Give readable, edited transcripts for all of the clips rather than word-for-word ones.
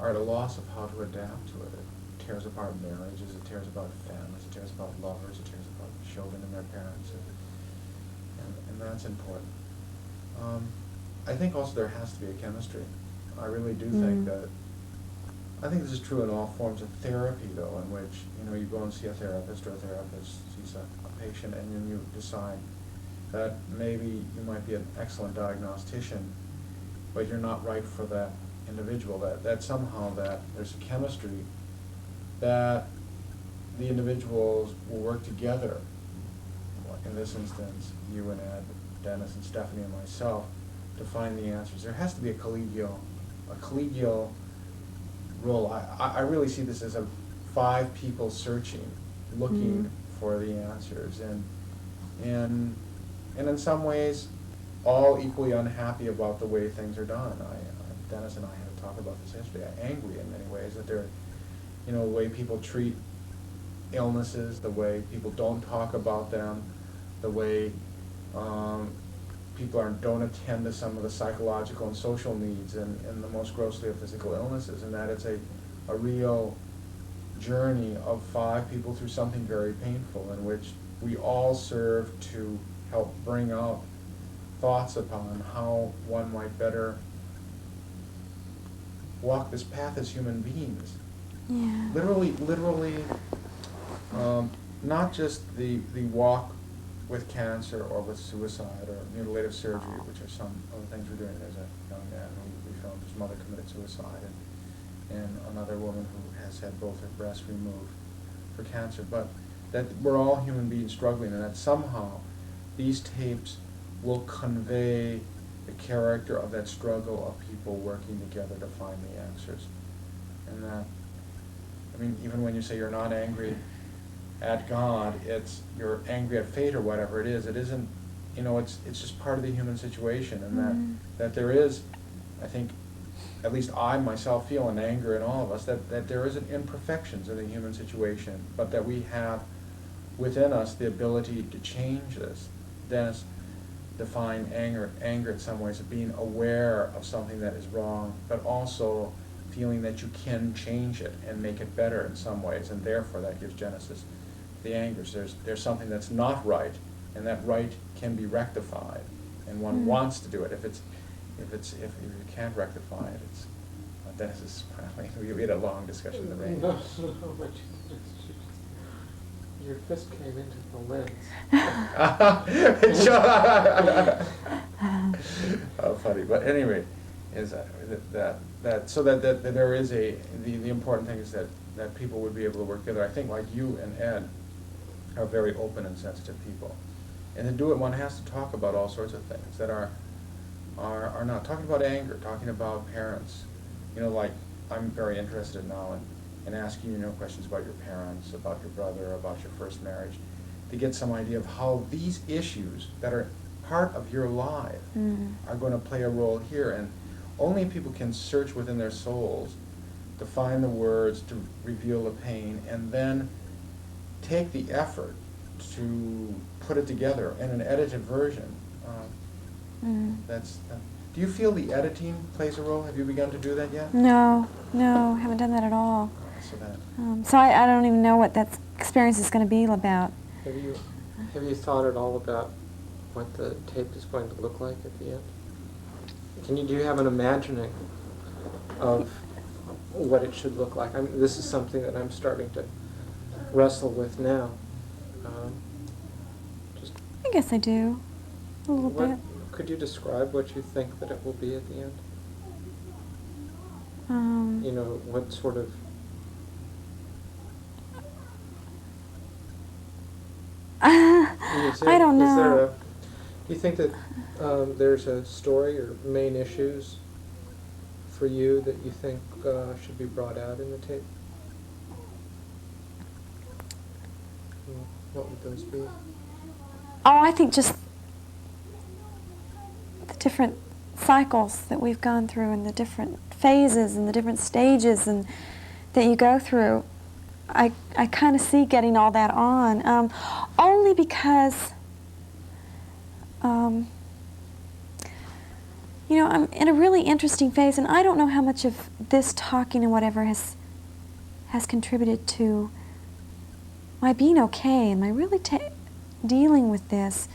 are at a loss of how to adapt to it. It tears apart marriages, it tears apart families, it tears apart lovers, it tears apart children and their parents, and that's important. I think also there has to be a chemistry. I really do think that, I think this is true in all forms of therapy, though, in which, you go and see a therapist, or a therapist sees a patient, and then you decide that maybe you might be an excellent diagnostician, but you're not right for that individual, that somehow that there's a chemistry that the individuals will work together. In this instance, you and Ed, Dennis and Stephanie and myself, to find the answers. There has to be a collegial role. I really see this as 5 people searching, looking for the answers, and in some ways, all equally unhappy about the way things are done. Dennis and I had a talk about this yesterday. Angry in many ways that they're, the way people treat illnesses, the way people don't talk about them, the way people don't attend to some of the psychological and social needs and the most grossly of physical illnesses, and that it's a real journey of 5 people through something very painful, in which we all serve to help bring out thoughts upon how one might better walk this path as human beings. Yeah. Literally, not just the walk with cancer or with suicide or mutilative surgery, which are some of the things we're doing. There's a young man who we found whose mother committed suicide, and another woman who has had both her breasts removed for cancer. But that we're all human beings struggling, and that somehow these tapes will convey the character of that struggle of people working together to find the answers. And that, even when you say you're not angry at God, you're angry at fate or whatever it is. It isn't, it's just part of the human situation, and that there is, I think, at least I myself feel an anger in all of us, that there isn't imperfections in the human situation, but that we have within us the ability to change this. Dennis defined anger in some ways of being aware of something that is wrong, but also feeling that you can change it and make it better in some ways, and therefore that gives genesis the angers. There's something that's not right, and that right can be rectified, and one wants to do it. If you can't rectify it, it's Dennis is smiling. We had a long discussion in the rain. No, but your fist came into the lens. Oh, funny. But anyway, is that so that there is the important thing is that people would be able to work together. I think like you and Ed are very open and sensitive people, and to do it, one has to talk about all sorts of things that are not talking about anger, talking about parents. Like I'm very interested now in asking questions about your parents, about your brother, about your first marriage, to get some idea of how these issues that are part of your life are going to play a role here. And only people can search within their souls to find the words to reveal the pain, and then take the effort to put it together in an edited version. Do you feel the editing plays a role? Have you begun to do that yet? No, haven't done that at all. So So I don't even know what that experience is going to be about. Have you thought at all about what the tape is going to look like at the end? Do you have an imagining of what it should look like? This is something that I'm starting to wrestle with now. I guess I do, a little bit. Could you describe what you think that it will be at the end? What sort of... I don't know. Do you think that there's a story or main issues for you that you think should be brought out in the tape? What would those be? Oh, I think just the different cycles that we've gone through, and the different phases and the different stages and that you go through. I kind of see getting all that on, only because you know, I'm in a really interesting phase, and I don't know how much of this talking and whatever has contributed to my being okay and my really dealing with this.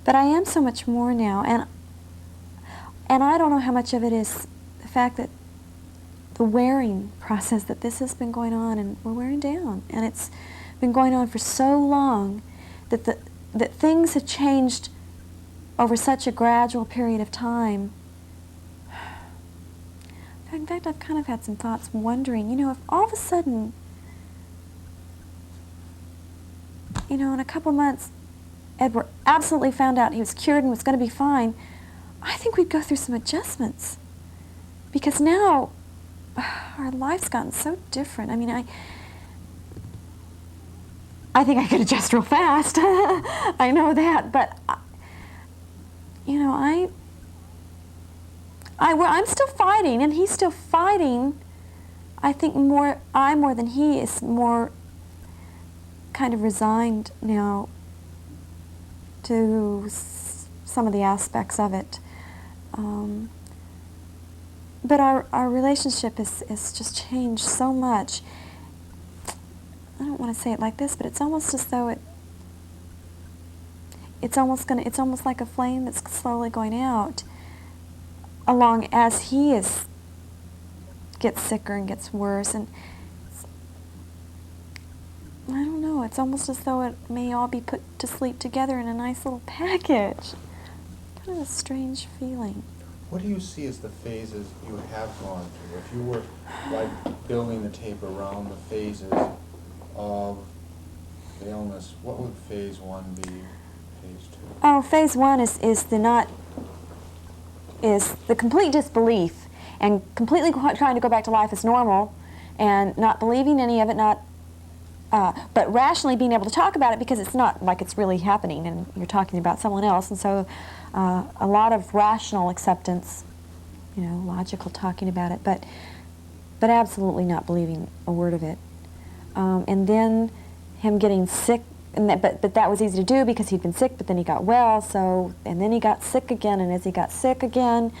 But I am so much more now, and I don't know how much of it is the fact that the wearing process, that this has been going on, and we're wearing down, and it's been going on for so long that that things have changed over such a gradual period of time. In fact, I've kind of had some thoughts wondering, you know, if all of a sudden, you know, in a couple months, Edward absolutely found out he was cured and was going to be fine, I think we'd go through some adjustments. Because now, our life's gotten so different. I mean, I think I could adjust real fast. I know that, but you know, I'm still fighting, and he's still fighting. I think more than he is more kind of resigned now to some of the aspects of it. But our relationship is just changed so much. I don't want to say it like this, but it's almost as though it's almost like a flame that's slowly going out along as he gets sicker and gets worse, and I don't know, it's almost as though it may all be put to sleep together in a nice little package. Kind of a strange feeling. What do you see as the phases you have gone through? If you were like building the tape around the phases of the illness, what would phase 1 be, phase 2? Oh, phase 1 is the complete disbelief and completely trying to go back to life as normal and not believing any of it, but rationally being able to talk about it because it's not like it's really happening and you're talking about someone else. And so a lot of rational acceptance, you know, logical talking about it, but absolutely not believing a word of it. And then him getting sick, but that was easy to do because he'd been sick, but then he got well, and then he got sick again, and as he got sick again,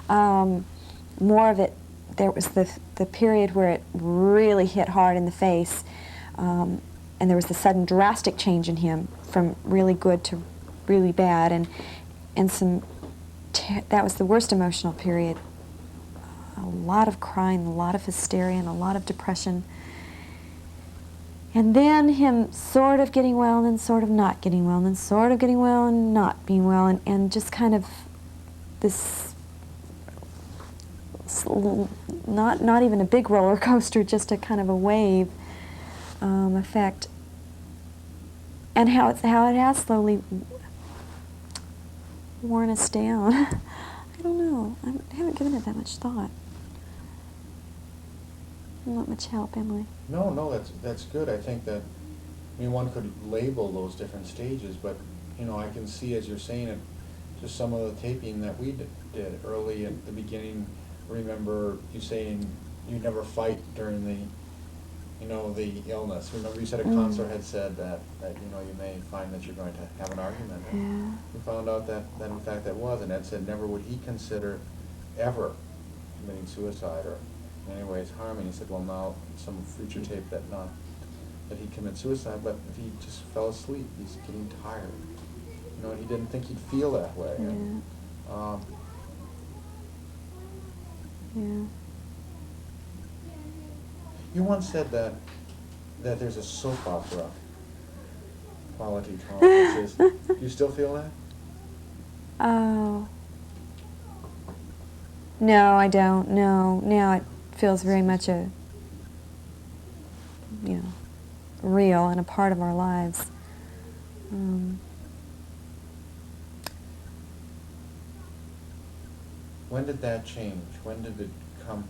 more of it, there was the period where it really hit hard in the face, and there was the sudden drastic change in him from really good to really bad, and that was the worst emotional period. A lot of crying, a lot of hysteria, and a lot of depression. And then him sort of getting well, and then sort of not getting well, and then sort of getting well and not being well, and just kind of this, not even a big roller coaster, just a kind of a wave effect. And how it has slowly worn us down. I don't know. I haven't given it that much thought. Not much help, Emily. No, that's good. I think that, I mean, one could label those different stages, but, you know, I can see, as you're saying it, just some of the taping that we did early at the beginning. Remember you saying you'd never fight during the, you know, the illness. Remember you said a counselor had said that, you know, you may find that you're going to have an argument. And we found out that in fact that was, and Ed said never would he consider ever committing suicide or in any ways harming. He said, well, now some future tape that he'd commit suicide, but if he just fell asleep, he's getting tired. You know, and he didn't think he'd feel that way. Yeah. And, Yeah. you once said that there's a soap opera quality to it. Do you still feel that? Oh. No, I don't. No. Now it feels very much a, you know, real and a part of our lives. When did that change? When did it come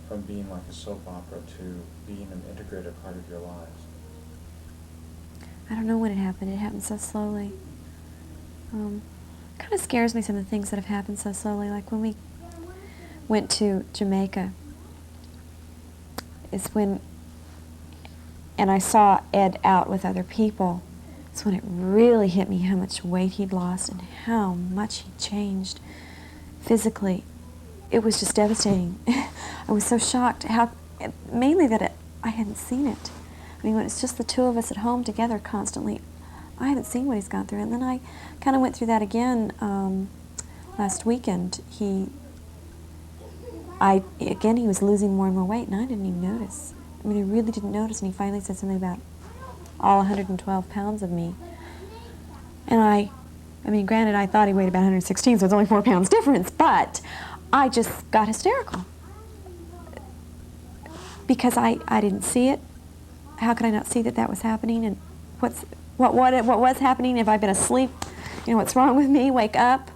from being like a soap opera to being an integrated part of your lives? I don't know when it happened. It happened so slowly. Kind of scares me, some of the things that have happened so slowly. Like when we went to Jamaica, is when, and I saw Ed out with other people, it's when it really hit me how much weight he'd lost and how much he'd changed. physically, it was just devastating. I was so shocked mainly that I hadn't seen it. I mean, when it's just the two of us at home together constantly, I haven't seen what he's gone through. And then I kind of went through that again last weekend. He was losing more and more weight, and I didn't even notice. I mean, I really didn't notice, and he finally said something about all 112 pounds of me. And I mean, granted, I thought he weighed about 116, so it's only 4 pounds difference, but I just got hysterical. Because I didn't see it. How could I not see that that was happening? And what was happening? Have I been asleep? You know, what's wrong with me? Wake up.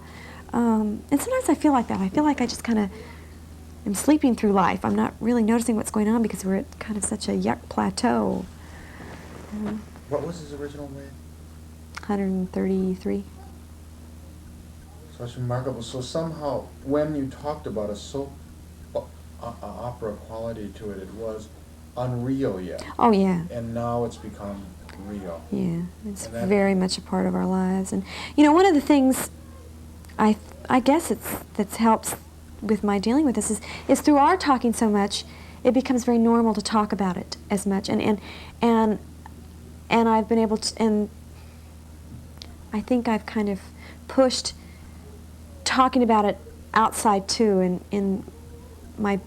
And sometimes I feel like that. I feel like I just kind of am sleeping through life. I'm not really noticing what's going on because we're at kind of such a yuck plateau. What was his original weight? 133. So it's remarkable. So somehow, when you talked about a soap opera quality to it, it was unreal yet. Oh, yeah. And now it's become real. Yeah, it's And that- very much a part of our lives. And, you know, one of the things I guess that's helps with my dealing with this is through our talking so much, it becomes very normal to talk about it as much. And I've been able to, and I think I've kind of pushed talking about it outside too, in my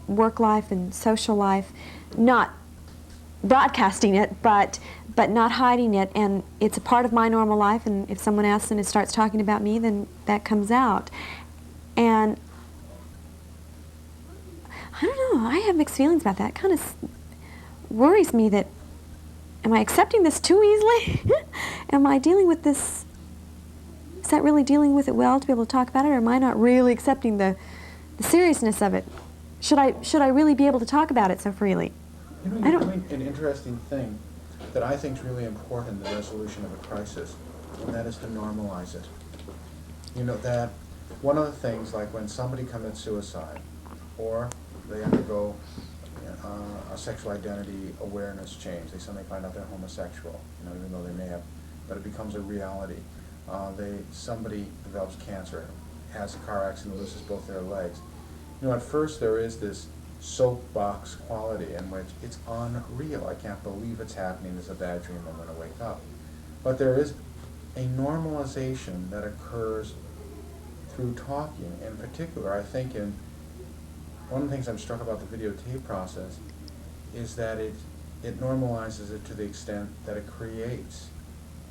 work life and social life, not broadcasting it, but not hiding it, and it's a part of my normal life, and if someone asks and it starts talking about me, then that comes out. And I don't know, I have mixed feelings about that. It kind of worries me that, am I accepting this too easily? Am I dealing with this? Is that really dealing with it well to be able to talk about it, or am I not really accepting the seriousness of it? Should I really be able to talk about it so freely? You know, you're doing an interesting thing that I think is really important in the resolution of a crisis, and that is to normalize it. You know, that one of the things, like when somebody commits suicide, or they undergo a sexual identity awareness change, they suddenly find out they're homosexual, you know, even though they may have, but it becomes a reality. Somebody develops cancer, has a car accident, loses both their legs. You know, at first there is this soapbox quality in which it's unreal. I can't believe it's happening. It's a bad dream. I'm going to wake up. But there is a normalization that occurs through talking. In particular, I think one of the things I'm struck about the videotape process is that it normalizes it to the extent that it creates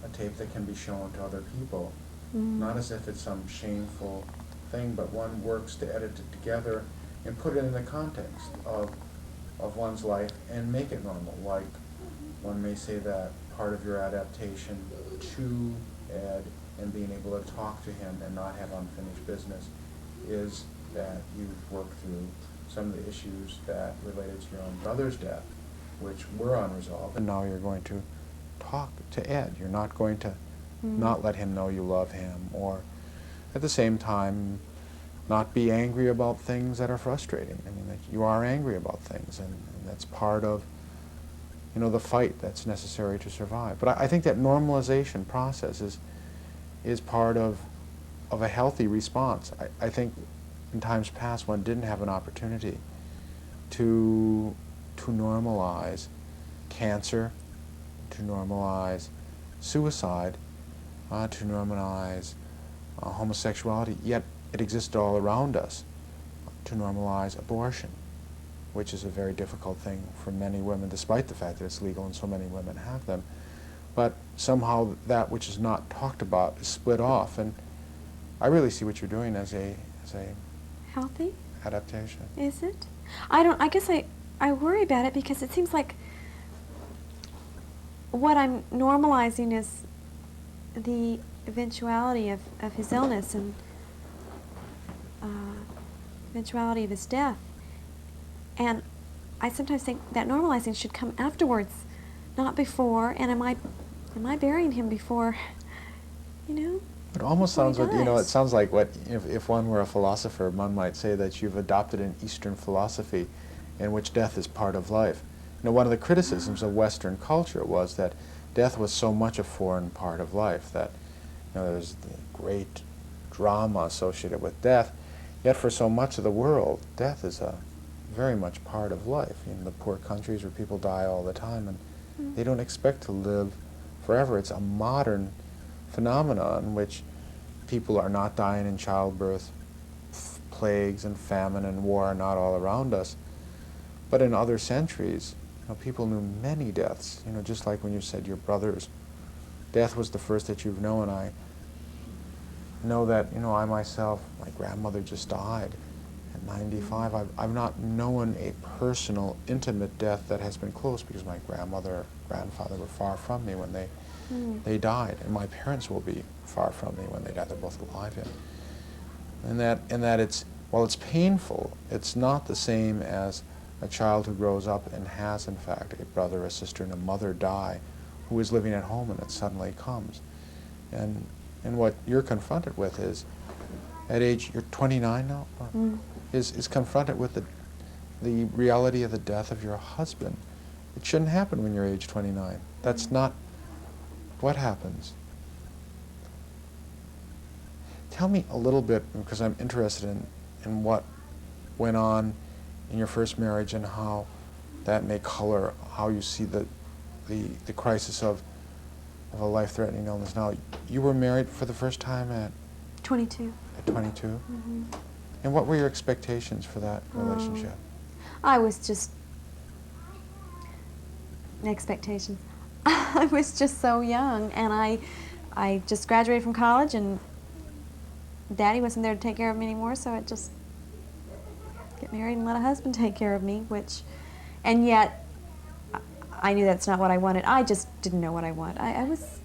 a tape that can be shown to other people. Not as if it's some shameful thing, but one works to edit it together and put it in the context of one's life and make it normal. Like, one may say that part of your adaptation to Ed and being able to talk to him and not have unfinished business is that you've worked through some of the issues that related to your own brother's death, which were unresolved. And now you're going to talk to Ed. You're not going to not let him know you love him, or at the same time not be angry about things that are frustrating. I mean, that you are angry about things, and that's part of, you know, the fight that's necessary to survive. But I think that normalization process is part of a healthy response. I think in times past one didn't have an opportunity to normalize cancer, to normalize suicide, to normalize homosexuality, yet it existed all around us, to normalize abortion, which is a very difficult thing for many women, despite the fact that it's legal and so many women have them. But somehow that which is not talked about is split off, and I really see what you're doing as a Healthy? adaptation. Is it? I guess I worry about it because it seems like what I'm normalizing is the eventuality of his illness and eventuality of his death. And I sometimes think that normalizing should come afterwards, not before. And am I burying him before, you know? It almost Before he sounds like, you know, it dies. sounds like what, if one were a philosopher, one might say that you've adopted an Eastern philosophy in which death is part of life. You know, one of the criticisms of Western culture was that death was so much a foreign part of life, that, you know, there's the great drama associated with death, Yet for so much of the world, death is a very much part of life. In the poor countries where people die all the time and they don't expect to live forever. It's a modern phenomenon in which people are not dying in childbirth. Plagues and famine and war are not all around us. But in other centuries, people knew many deaths. Just like when you said your brother's death was the first that you've known. I know that, I myself, my grandmother just died at 95. I've not known a personal, intimate death that has been close because my grandmother, grandfather were far from me when they died, and my parents will be far from me when they die. They're both alive yet. And that it's, while it's painful, it's not the same as a child who grows up and has, in fact, a brother, a sister, and a mother die, who is living at home and it suddenly comes. And what you're confronted with is, at age, you're 29 now, is confronted with the reality of the death of your husband. It shouldn't happen when you're age 29. That's not what happens. Tell me a little bit, because I'm interested in what went on in your first marriage and how that may color how you see the crisis of a life-threatening illness. Now, you were married for the first time at 22. At 22? And what were your expectations for that relationship? I was just expectations. I was just so young, and I just graduated from college, and Daddy wasn't there to take care of me anymore, so I just get married and let a husband take care of me, and yet I knew that's not what I wanted. I just didn't know what I want. I was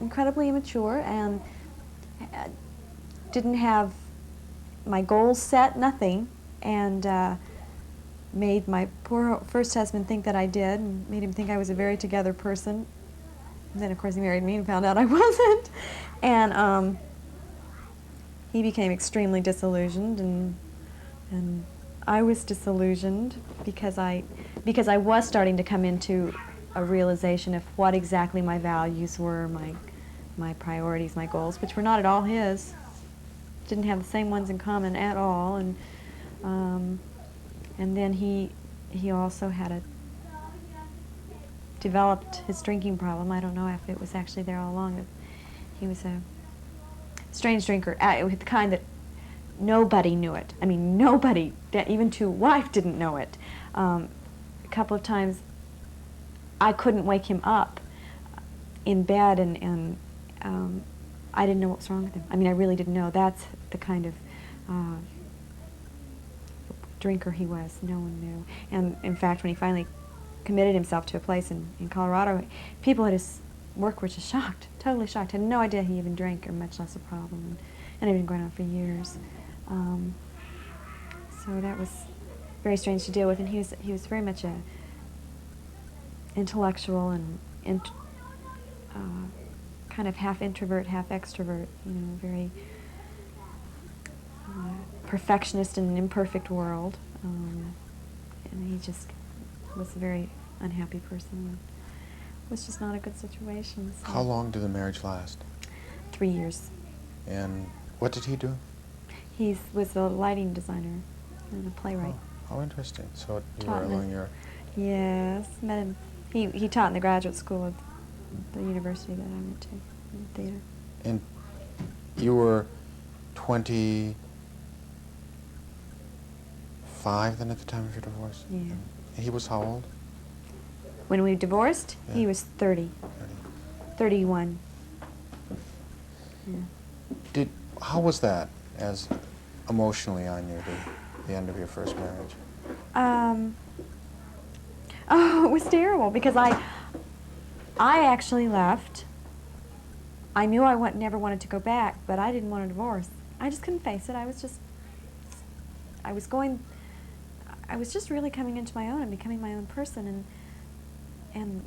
incredibly immature and didn't have my goals set, nothing, and made my poor first husband think that I did, and made him think I was a very together person. And then, of course, he married me and found out I wasn't. And he became extremely disillusioned, and I was disillusioned because I was starting to come into a realization of what exactly my values were, my priorities, my goals, which were not at all his. Didn't have the same ones in common at all, and then he also had developed his drinking problem. I don't know if it was actually there all along. He was a strange drinker, the kind that nobody knew it. I mean, nobody, even to wife, didn't know it. A couple of times, I couldn't wake him up in bed, and I didn't know what was wrong with him. I mean, I really didn't know. That's the kind of drinker he was. No one knew. And in fact, when he finally committed himself to a place in Colorado, people at his work were just shocked, totally shocked. Had no idea he even drank, or much less a problem. And it had been going on for years. So that was very strange to deal with. And he was very much a intellectual and kind of half introvert, half extrovert. Very perfectionist in an imperfect world. And he just was a very unhappy person. It was just not a good situation. So. How long did the marriage last? 3 years. And what did he do? He was a lighting designer and a playwright. Oh, how interesting. So you Taught were in along your... Yes, met him. He taught in the graduate school of the university that I went to, in theater. And you were 25 then at the time of your divorce? Yeah. And he was how old? When we divorced, Yeah. he was 30. 31. Yeah. How was that as emotionally on you, the end of your first marriage? Oh, it was terrible because I actually left. I knew I never wanted to go back, but I didn't want a divorce. I just couldn't face it. I was just really coming into my own and becoming my own person, and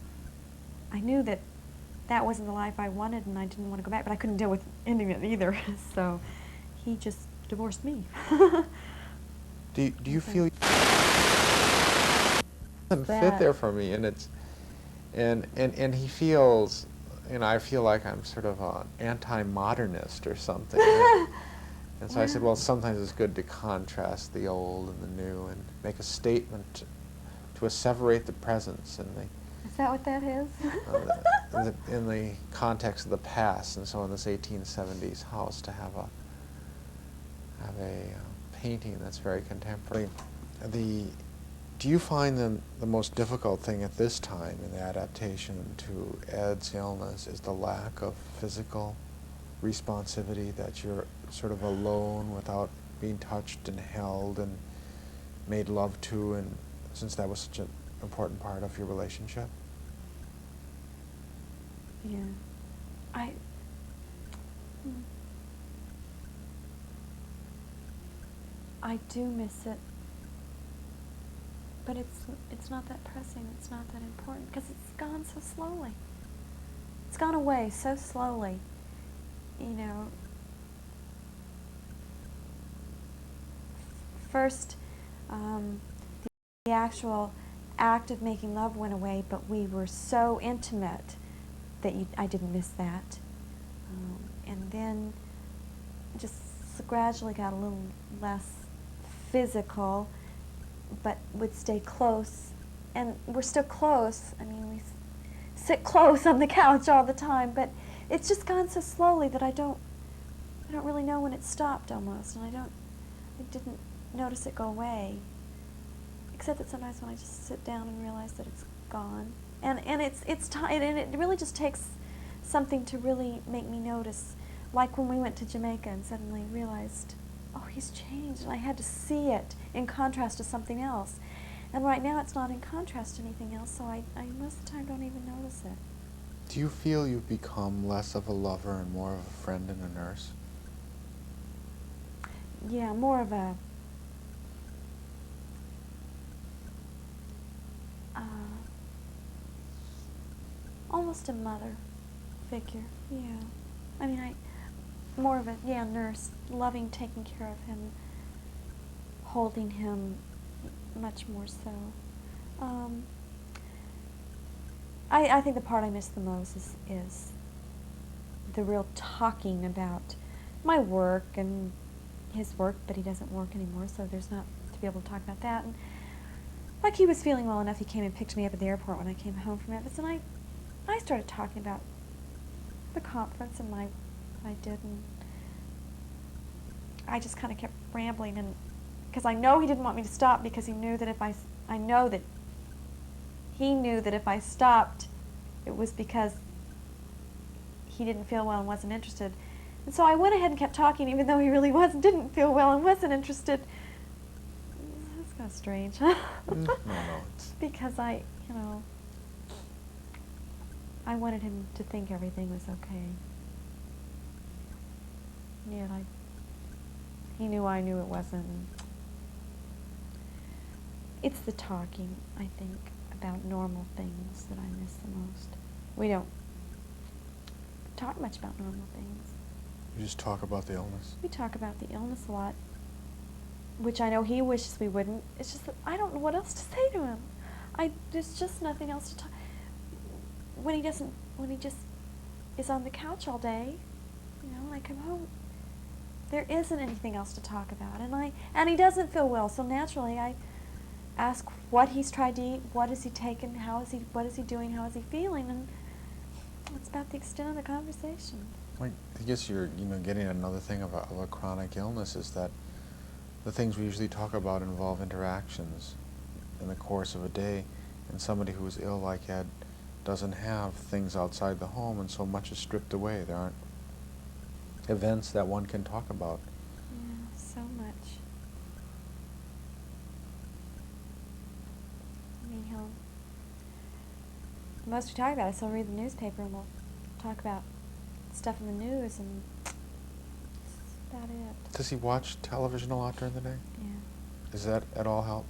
I knew that wasn't the life I wanted, and I didn't want to go back, but I couldn't deal with ending it either. So he just divorced me. Do you feel doesn't fit there for me, and it's and he feels, I feel like I'm sort of an anti-modernist or something. And so I said, Yeah. well, sometimes it's good to contrast the old and the new and make a statement to asseverate the presence and the Is that what that is? in the context of the past. And so in this 1870s house, to have a painting that's very contemporary. Do you find the most difficult thing at this time in the adaptation to Ed's illness is the lack of physical responsivity, that you're sort of alone without being touched and held and made love to, and since that was such an important part of your relationship? Yeah. I. hmm. I do miss it, but it's not that pressing. It's not that important because it's gone so slowly. It's gone away so slowly. You know. First, um, the actual act of making love went away, but we were so intimate that I didn't miss that. And then just gradually got a little less physical, but would stay close. And we're still close. I mean, we sit close on the couch all the time, but it's just gone so slowly that I don't really know when it stopped almost, and I didn't notice it go away. Except that sometimes when I just sit down and realize that it's gone, and it's time, and it really just takes something to really make me notice. Like when we went to Jamaica and suddenly realized, oh, he's changed, and I had to see it in contrast to something else. And right now it's not in contrast to anything else, so I most of the time don't even notice it. Do you feel you've become less of a lover and more of a friend and a nurse? Yeah, more of a almost a mother figure. Yeah, I mean, more of a nurse, loving, taking care of him, holding him, much more so. I think the part I miss the most is the real talking about my work and his work, but he doesn't work anymore, so there's not to be able to talk about that. And like he was feeling well enough, he came and picked me up at the airport when I came home from Memphis, and I started talking about the conference and what I did, and I just kind of kept rambling, and because I know he didn't want me to stop, because he knew that he knew that if I stopped, it was because he didn't feel well and wasn't interested. And so I went ahead and kept talking, even though he really didn't feel well and wasn't interested. That's kind of strange. No. Because I wanted him to think everything was okay. Yet he knew I knew it wasn't. It's the talking, I think, about normal things that I miss the most. We don't talk much about normal things. You just talk about the illness? We talk about the illness a lot, which I know he wishes we wouldn't. It's just that I don't know what else to say to him. There's just nothing else to talk. When he just is on the couch all day, I come home, there isn't anything else to talk about, and he doesn't feel well, so naturally I ask what he's tried to eat, what has he taken, what is he doing, how is he feeling, and that's about the extent of the conversation. I guess you're getting another thing of a chronic illness is that the things we usually talk about involve interactions in the course of a day, and somebody who is ill like Ed doesn't have things outside the home, and so much is stripped away. There aren't events that one can talk about. Yeah, so much. I mean, the most we talk about is he'll read the newspaper and we'll talk about stuff in the news, and that's about it. Does he watch television a lot during the day? Yeah. Does that at all help?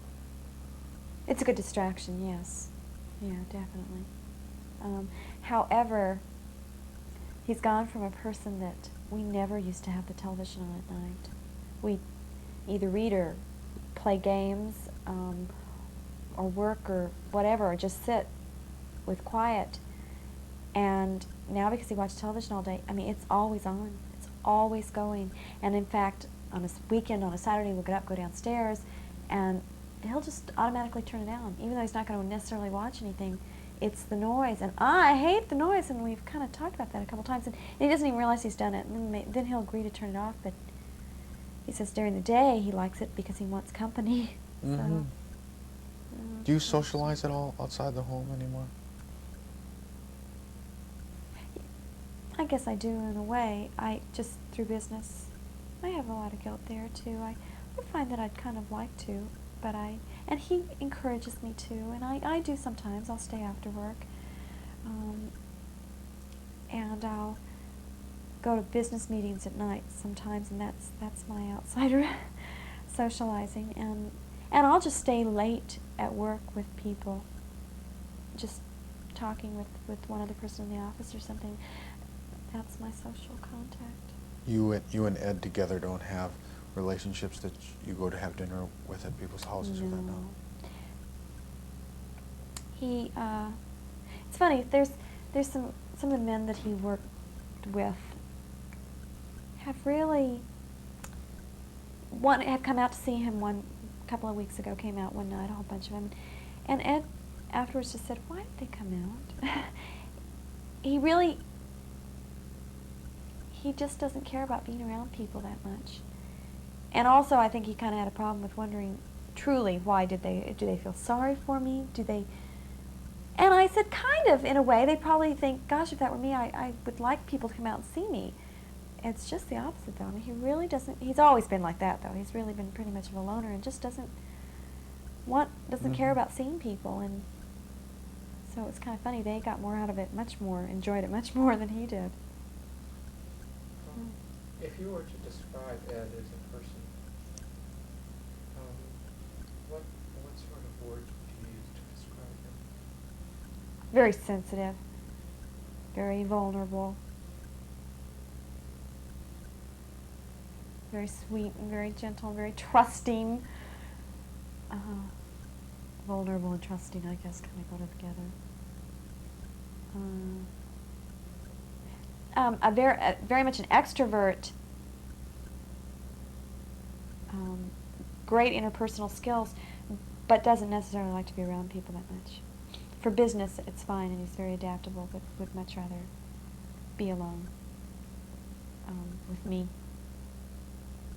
It's a good distraction, yes. Yeah, definitely. However, he's gone from a person that we never used to have the television on at night. We either read or play games, or work or whatever, or just sit with quiet. And now because he watches television all day, I mean, it's always on. It's always going. And in fact, on a weekend, on a Saturday, we'll get up, go downstairs, and he'll just automatically turn it down, even though he's not going to necessarily watch anything. It's the noise, and I hate the noise, and we've kind of talked about that a couple times, and he doesn't even realize he's done it, and then he'll agree to turn it off, but he says during the day he likes it because he wants company. Mhm. So, Do you socialize at all outside the home anymore? I guess I do in a way. I just through business. I have a lot of guilt there too. I find that I'd kind of like to, but and he encourages me to, and I do sometimes. I'll stay after work, and I'll go to business meetings at night sometimes, and that's my outsider socializing, and I'll just stay late at work with people, just talking with one other person in the office or something. That's my social contact. You and Ed together don't have relationships that you go to have dinner with at people's houses or that? No. He, it's funny. There's some of the men that he worked with have really have come out to see him one couple of weeks ago. Came out one night, a whole bunch of them, and Ed afterwards just said, "Why did they come out?" He just doesn't care about being around people that much. And also, I think he kind of had a problem with wondering, truly, why do they feel sorry for me? Do they? And I said, kind of, in a way. They probably think, gosh, if that were me, I would like people to come out and see me. It's just the opposite, though. I mean, he really doesn't. He's always been like that, though. He's really been pretty much of a loner and just doesn't care about seeing people. And so it's kind of funny. They got more out of it, enjoyed it much more than he did. If you were to describe Ed as a person, what sort of words would you use to describe him? Very sensitive, very vulnerable, very sweet and very gentle, very trusting. Vulnerable and trusting, I guess, kind of go together. Very much an extrovert, great interpersonal skills, but doesn't necessarily like to be around people that much. For business, it's fine, and he's very adaptable, but would much rather be alone with me.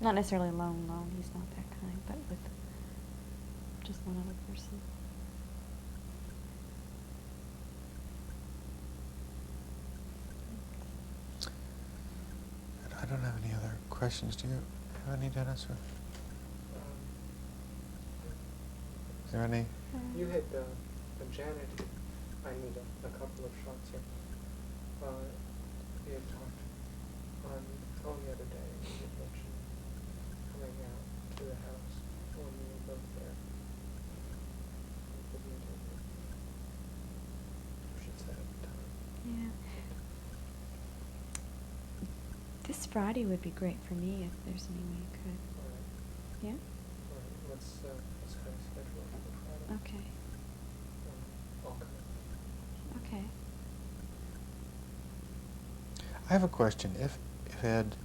Not necessarily alone, he's not that kind, but with just one other person. I don't have any other questions. Do you have any, Dennis? Or is there any? You had Janet. I need a couple of shots here. We had talked on phone the other day. You had mentioned coming out to the house when we were both there. For the interview. We should set up a time. Yeah. This Friday would be great for me if there's any way you could. All right. Yeah? All right. Let's kind of schedule it for Friday. Okay. I'll come. Okay. I have a question. If Ed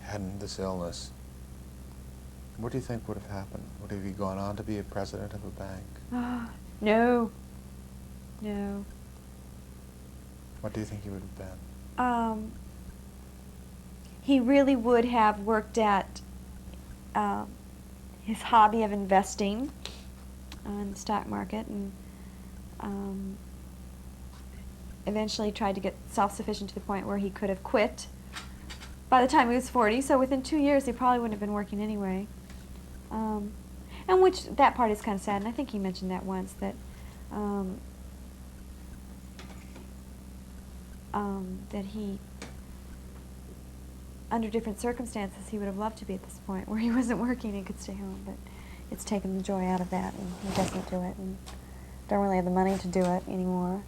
hadn't this illness, what do you think would have happened? Would he have gone on to be a president of a bank? No. No. What do you think he would have been? He really would have worked at his hobby of investing on the stock market, and eventually tried to get self-sufficient to the point where he could have quit by the time he was 40. So within 2 years, he probably wouldn't have been working anyway. And which, that part is kind of sad, and I think he mentioned that once, that that he, under different circumstances, he would have loved to be at this point where he wasn't working and could stay home, but it's taken the joy out of that, and he doesn't do it, and don't really have the money to do it anymore.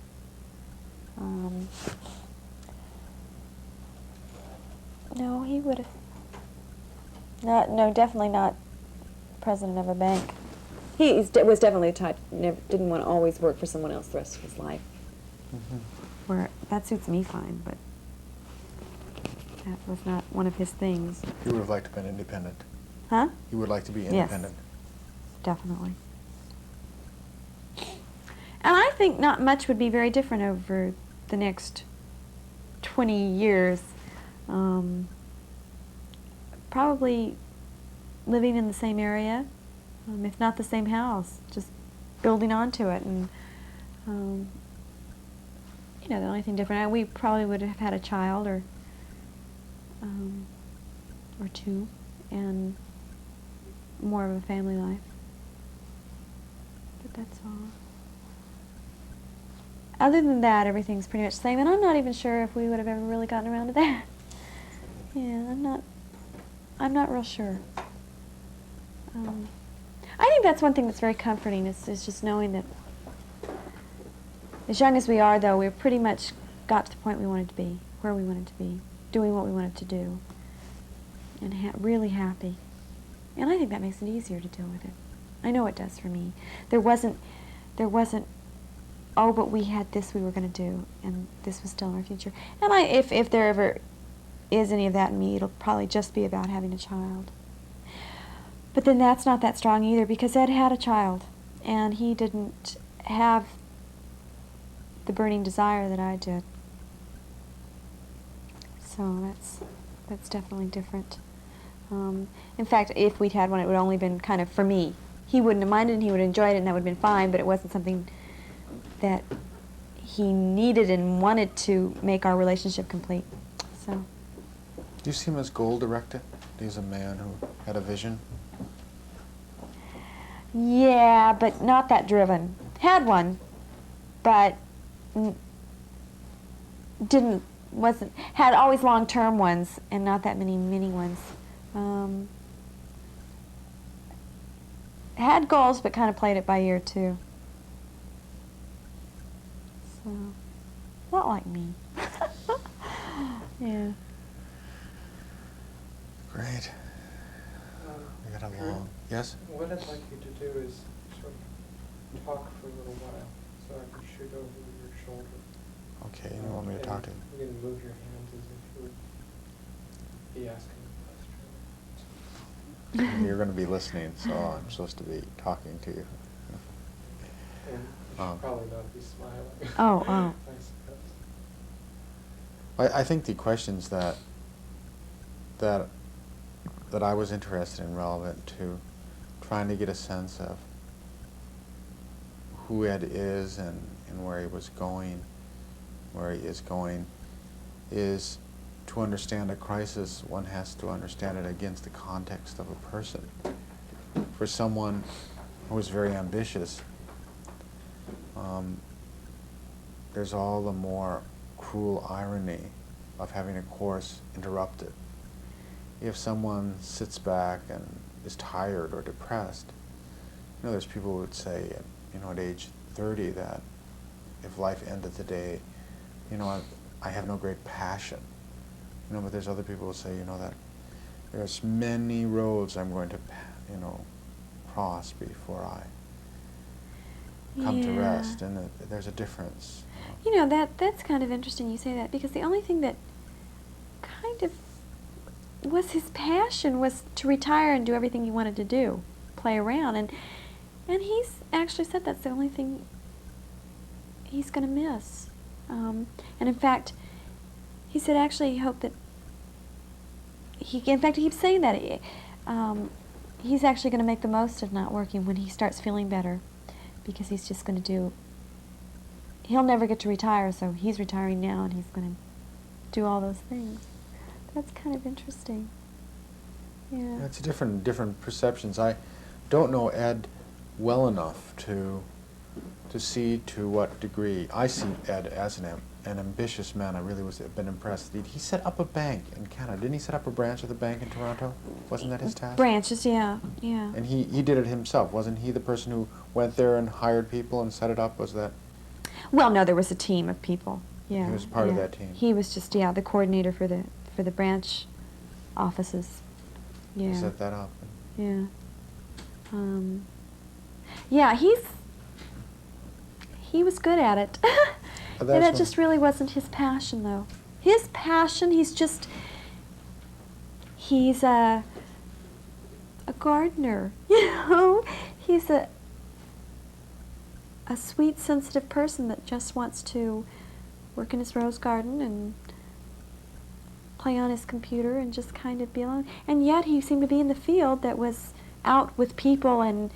No, he would have not. No, definitely not president of a bank. He was definitely a type didn't want to always work for someone else the rest of his life. Mm-hmm. Where that suits me fine, but That was not one of his things. He would have liked to have been independent. Huh? He would like to be Yes. independent. Definitely. And I think not much would be very different over the next 20 years. Probably living in the same area, if not the same house, just building onto it. And, you know, the only thing different, we probably would have had a child or two, and more of a family life. But that's all. Other than that, everything's pretty much the same, and I'm not even sure if we would have ever really gotten around to that. Yeah, I'm not real sure. I think that's one thing that's very comforting, is just knowing that as young as we are, though, we've pretty much got to the point we wanted to be, where we wanted to be, doing what we wanted to do, and really happy. And I think that makes it easier to deal with it. I know it does for me. There wasn't, oh, but we had this we were going to do, and this was still in our future. And if there ever is any of that in me, it'll probably just be about having a child. But then that's not that strong either, because Ed had a child, and he didn't have the burning desire that I did. So that's definitely different. In fact, if we'd had one, it would only been kind of for me. He wouldn't have minded, and he would have enjoyed it, and that would have been fine, but it wasn't something that he needed and wanted to make our relationship complete. So. Do you see him as goal-directed? He's a man who had a vision. Yeah, but not that driven. Had one, but had always long-term ones and not that many mini ones. Had goals, but kind of played it by ear too. So, not like me. Yeah. Great. We got a long. Yes? What I'd like you to do is sort of talk for a little while, so I can shoot over your shoulder. Okay, you want me to talk to you? You can move your hands as if you would be asking a question. You're going to be listening, so I'm supposed to be talking to you. And you should probably not be smiling. Oh. I suppose. I think the questions that I was interested in, relevant to trying to get a sense of who Ed is and where he was going, where he is going, is to understand a crisis. One has to understand it against the context of a person. For someone who is very ambitious, there's all the more cruel irony of having a course interrupted. If someone sits back and is tired or depressed, you know, there's people who would say, you know, at age 30 that if life ended today, you know, I have no great passion. You know, but there's other people who say, you know, that there's many roads I'm going to, you know, cross before I come to rest, and there's a difference. You know, that's kind of interesting you say that, because the only thing that kind of was his passion was to retire and do everything he wanted to do, play around, and he's actually said that's the only thing he's going to miss. And in fact, he said actually he hoped that he keeps saying that he's actually going to make the most of not working when he starts feeling better, because he's just going to he'll never get to retire, so he's retiring now and he's going to do all those things. That's kind of interesting. Yeah. It's different perceptions. I don't know Ed well enough to see to what degree. I see Ed as an ambitious man. I really been impressed. He set up a bank in Canada. Didn't he set up a branch of the bank in Toronto? Wasn't that his task? Branches, yeah. And he did it himself. Wasn't he the person who went there and hired people and set it up? Was that? Well, no, there was a team of people. Yeah. He was part of that team. He was just the coordinator for the branch offices. Yeah. He set that up. Yeah. Yeah, he was good at it. And that just really wasn't his passion, though. His passion, he's a gardener, you know. He's a sweet, sensitive person that just wants to work in his rose garden and play on his computer and just kind of be alone. And yet he seemed to be in the field that was out with people and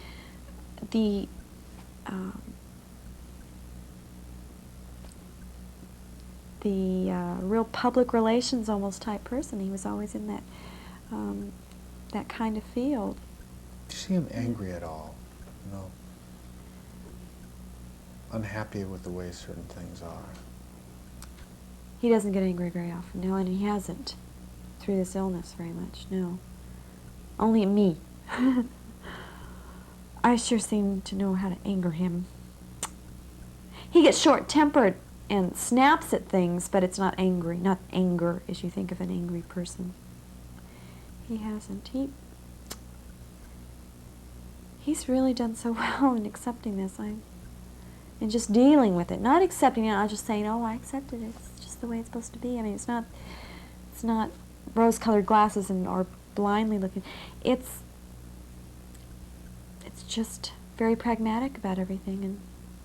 the real public relations almost type person. He was always in that that kind of field. Do you see him angry at all? You know, unhappy with the way certain things are? He doesn't get angry very often, no, and he hasn't through this illness very much, no. Only at me. I sure seem to know how to anger him. He gets short-tempered and snaps at things, but it's not angry, not anger as you think of an angry person. He hasn't. He's really done so well in accepting this, and just dealing with it. Not accepting it, not just saying, oh, I accepted it. It's just the way it's supposed to be. I mean, it's not rose-colored glasses or blindly looking. It's just very pragmatic about everything and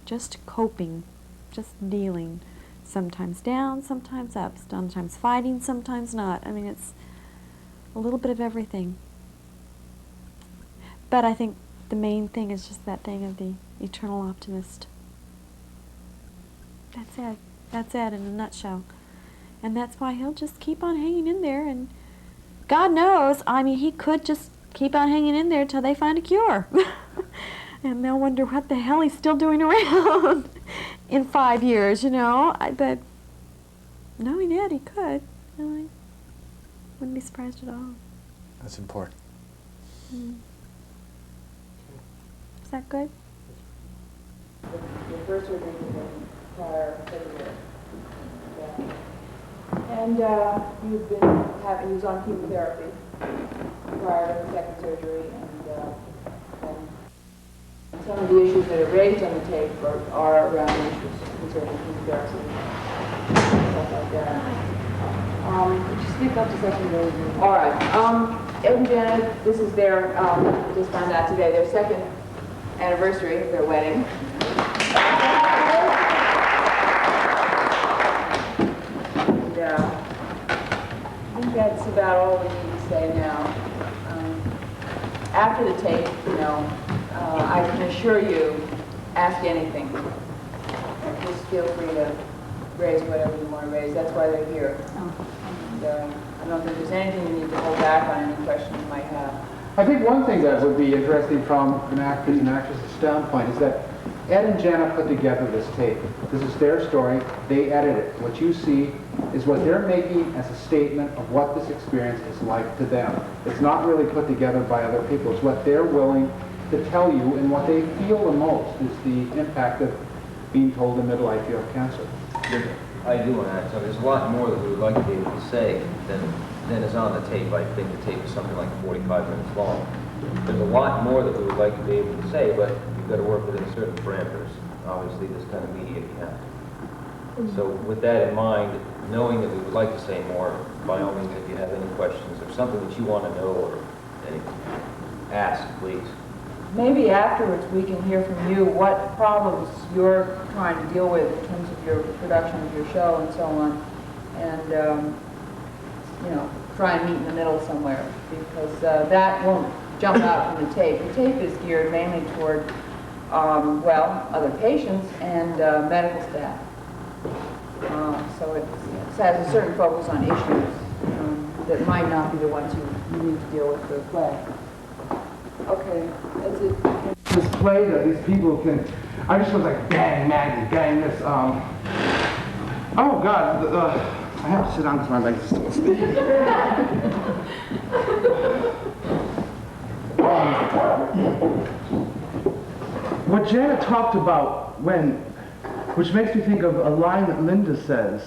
just coping, just dealing. Sometimes down, sometimes up, sometimes fighting, sometimes not. I mean, it's a little bit of everything. But I think the main thing is just that thing of the eternal optimist. That's it. That's it in a nutshell. And that's why he'll just keep on hanging in there. And God knows, I mean, he could just keep on hanging in there till they find a cure. And they'll wonder what the hell he's still doing around in 5 years, you know. But no, he did. He could. Really. Wouldn't be surprised at all. That's important. Mm. Is that good? The first surgery was prior February. Yeah. And you've been having, he was on chemotherapy prior to the second surgery, and some of the issues that are raised on the tape are around issues concerning chemotherapy, stuff like that. Could you speak up just a second? All right. Ed and Janet, this is their, just found out today, their second anniversary of their wedding. And I think that's about all we need to say now. After the tape, you know, I can assure you, ask anything. Just feel free to raise whatever you want to raise. That's why they're here. And, I don't think there's anything you need to hold back on any questions you might have. I think one thing that would be interesting from an actor's and actress's standpoint is that Ed and Janet put together this tape. This is their story. They edit it. What you see is what they're making as a statement of what this experience is like to them. It's not really put together by other people. It's what they're willing to tell you, and what they feel the most is the impact of being told in midlife you have cancer. I do want to add something. There's a lot more that we would like to be able to say than is on the tape. I think the tape is something like 45 minutes long. There's a lot more that we would like to be able to say, but you've got to work within certain parameters. Obviously, this kind of media can't. So with that in mind, knowing that we would like to say more, by all means, if you have any questions or something that you want to know or anything, ask, please. Maybe afterwards we can hear from you what problems you're trying to deal with in terms of your production of your show and so on, and you know, try and meet in the middle somewhere, because that won't jump out from the tape. The tape is geared mainly toward, well, other patients and medical staff. So it has a certain focus on issues that might not be the ones you need to deal with for the play. Okay, that's it. This play that these people can, I just was like, dang, Maggie, dang this, oh God, I have to sit down because my legs are still asleep. What Janet talked about which makes me think of a line that Linda says,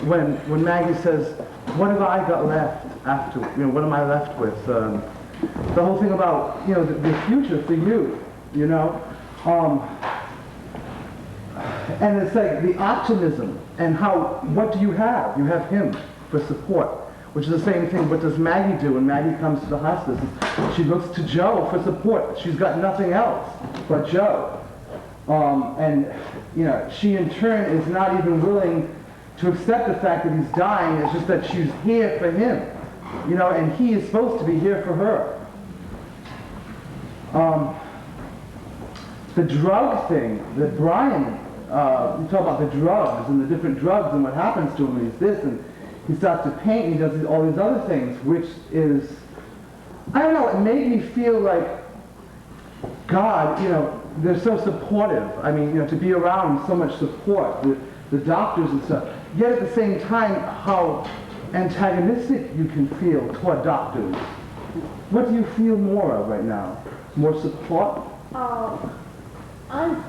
when Maggie says, what have I got left after, you know, what am I left with? The whole thing about, you know, the future for you, you know, and it's like the optimism and how, what do you have? You have him for support. which is the same thing. What does Maggie do when Maggie comes to the hospice? She looks to Joe for support. She's got nothing else but Joe. And, you know, she in turn is not even willing to accept the fact that he's dying. It's just that she's here for him, you know, and he is supposed to be here for her. The drug thing that Brian, you talk about the drugs and the different drugs and what happens to him. He's this, and he starts to paint, and he does all these other things, which is, I don't know, it made me feel like God, you know, they're so supportive. I mean, you know, to be around so much support, the doctors and stuff. Yet at the same time, how antagonistic you can feel toward doctors. What do you feel more of right now? More support? I'm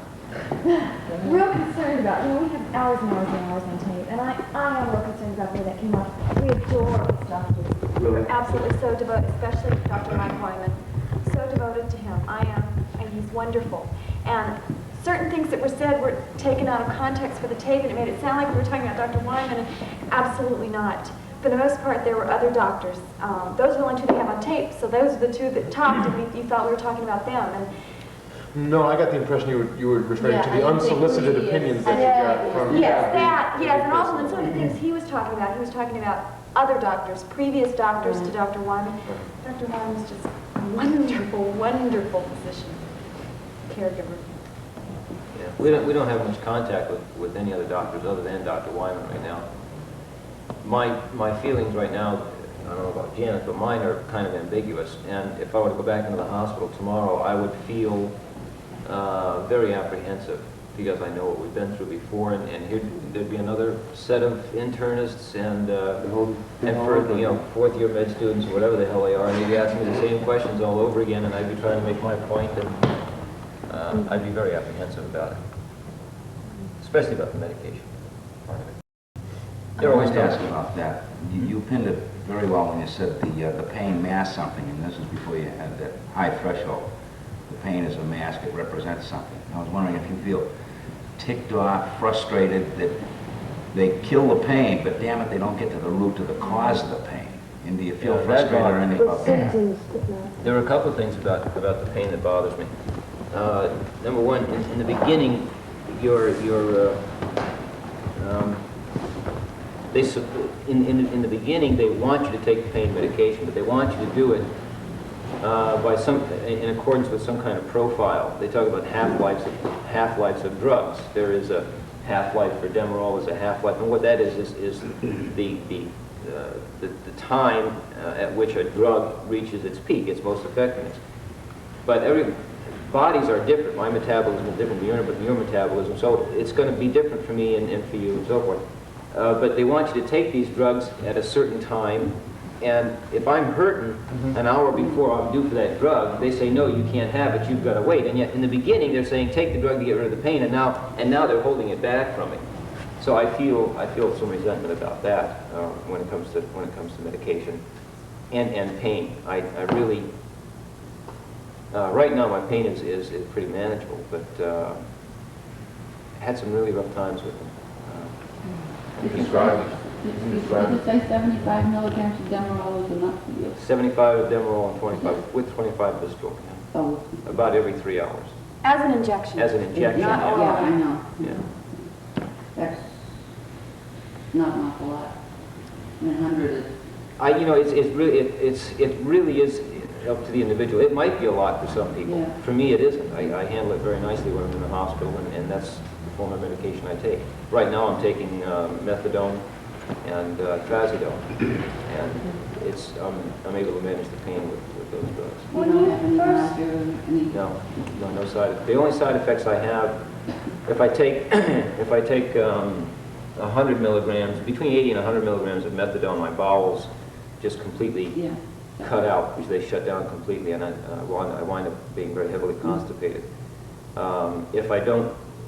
real concerned about, you know, we have hours and hours and hours on tape, and I am real concerned about the way that came out. We adore these doctors. Really? We're absolutely so devoted, especially Dr. Mike Wyman. So devoted to him. I am, and he's wonderful. And certain things that were said were taken out of context for the tape, and it made it sound like we were talking about Dr. Wyman, and absolutely not. For the most part, there were other doctors. Those were the only two they have on tape, so those are the two that talked, and you thought we were talking about them. And No, I got the impression you were referring to the unsolicited opinions that you got from... yes, that, yes, and also in some of the things he was talking about other doctors, previous doctors to Dr. Wyman. Dr. Wyman was just a wonderful, wonderful physician, caregiver. Yeah, we don't have much contact with any other doctors other than Dr. Wyman right now. My feelings right now, I don't know about Janet, but mine are kind of ambiguous. And if I were to go back into the hospital tomorrow, I would feel very apprehensive because I know what we've been through before, and here there'd be another set of internists and for, you know, fourth-year med students or whatever the hell they are, and they'd be asking me the same questions all over again, and I'd be trying to make my point, and I'd be very apprehensive about it, especially about the medication part of it. They're always asking about that. You pinned it very well when you said the pain masks something, and this is before you had that high threshold. The pain is a mask, it represents something. I was wondering if you feel ticked off, frustrated that they kill the pain, but damn it, they don't get to the root of the cause of the pain. And do you feel Yeah, frustrated or anything about that? There are a couple of things about the pain that bothers me. Number one, in the beginning, in the beginning, they want you to take the pain medication, but they want you to do it in accordance with some kind of profile. They talk about half-lives of drugs. There is a half-life for Demerol, there's a half-life, and what that is the time at which a drug reaches its peak, its most effectiveness. But every bodies are different. My metabolism is different than your metabolism, so it's going to be different for me and for you and so forth. But they want you to take these drugs at a certain time, and if I'm hurting an hour before I'm due for that drug, they say, no, you can't have it, you've got to wait. And yet in the beginning they're saying, take the drug to get rid of the pain, and now they're holding it back from me. So I feel some resentment about that when it comes to medication and pain. I really right now my pain is pretty manageable, but I had some really rough times with them. Did you say 75 milligrams of Demerol is enough for you? 75 of Demerol and 25 with 25 Viscal. Oh. About every 3 hours. As an injection. As an injection. Yeah, I know. Yeah. That's not an awful lot. I mean, 100 is... it really is up to the individual. It might be a lot for some people. Yeah. For me, it isn't. I handle it very nicely when I'm in the hospital, and that's the form of medication I take. Right now, I'm taking methadone and trazodone, and I'm able to manage the pain with those drugs. You don't have any nausea, any... No side effects. The only side effects I have, if I take 100 milligrams, between 80 and 100 milligrams of methadone, my bowels just completely cut out, which they shut down completely, and I wind up being very heavily constipated.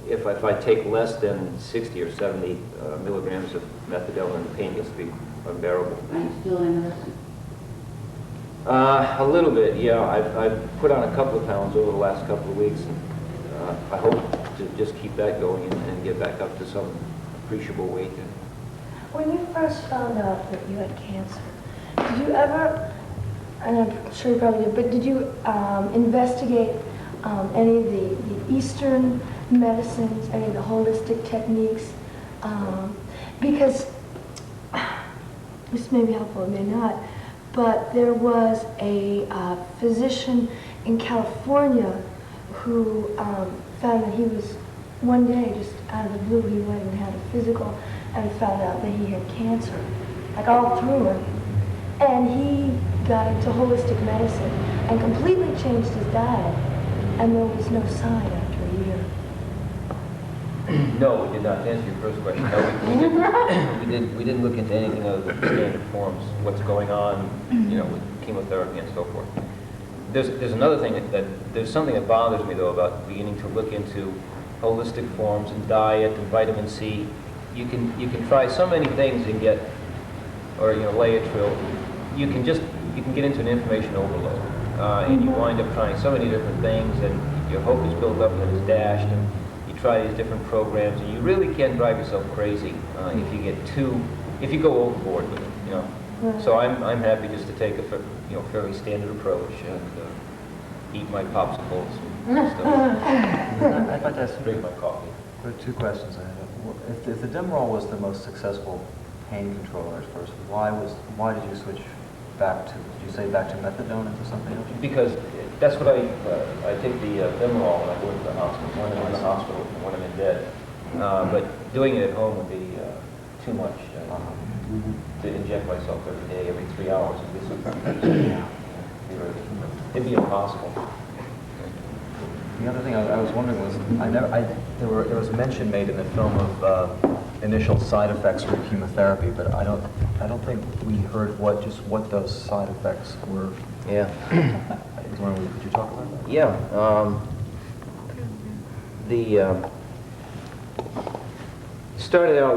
If I take less than 60 or 70 milligrams of methadone, then the pain gets to be unbearable. Are you still interested? A little bit, yeah. I've put on a couple of pounds over the last couple of weeks, and I hope to just keep that going and get back up to some appreciable weight. When you first found out that you had cancer, did you ever, and I'm sure you probably did, but did you investigate any of the Eastern medicines, any of the holistic techniques? Because this may be helpful, it may not, but there was a physician in California who found that he was, one day, just out of the blue, he went and had a physical and found out that he had cancer, like all through him. And he got into holistic medicine and completely changed his diet, and there was no sign after a year. No, we did not. To answer your first question, no, we didn't look into anything other than standard forms, what's going on, with chemotherapy and so forth. There's another thing that there's something that bothers me though about beginning to look into holistic forms and diet and vitamin C. You can try so many things and get, or Laetrile. You can get into an information overload, and you wind up trying so many different things, and your hope is built up and is dashed, and you try these different programs, and you really can drive yourself crazy if you go overboard with it. Right. So I'm happy just to take a fairly standard approach and eat my popsicles and stuff. I'd like to ask Drink my coffee. There are two questions I have. If the Demerol was the most successful pain controller at first, why did you switch back to? Did you say back to methadone into something else? Because that's what I take the Demerol when I go to the hospital. When I'm in the hospital, when I'm in bed. But doing it at home would be too much. To inject myself every day, every 3 hours. It'd be impossible. The other thing I was wondering was, there was mention made in the film of initial side effects with chemotherapy, but I don't think we heard what those side effects were. Yeah. Could you talk about that? Yeah. Started out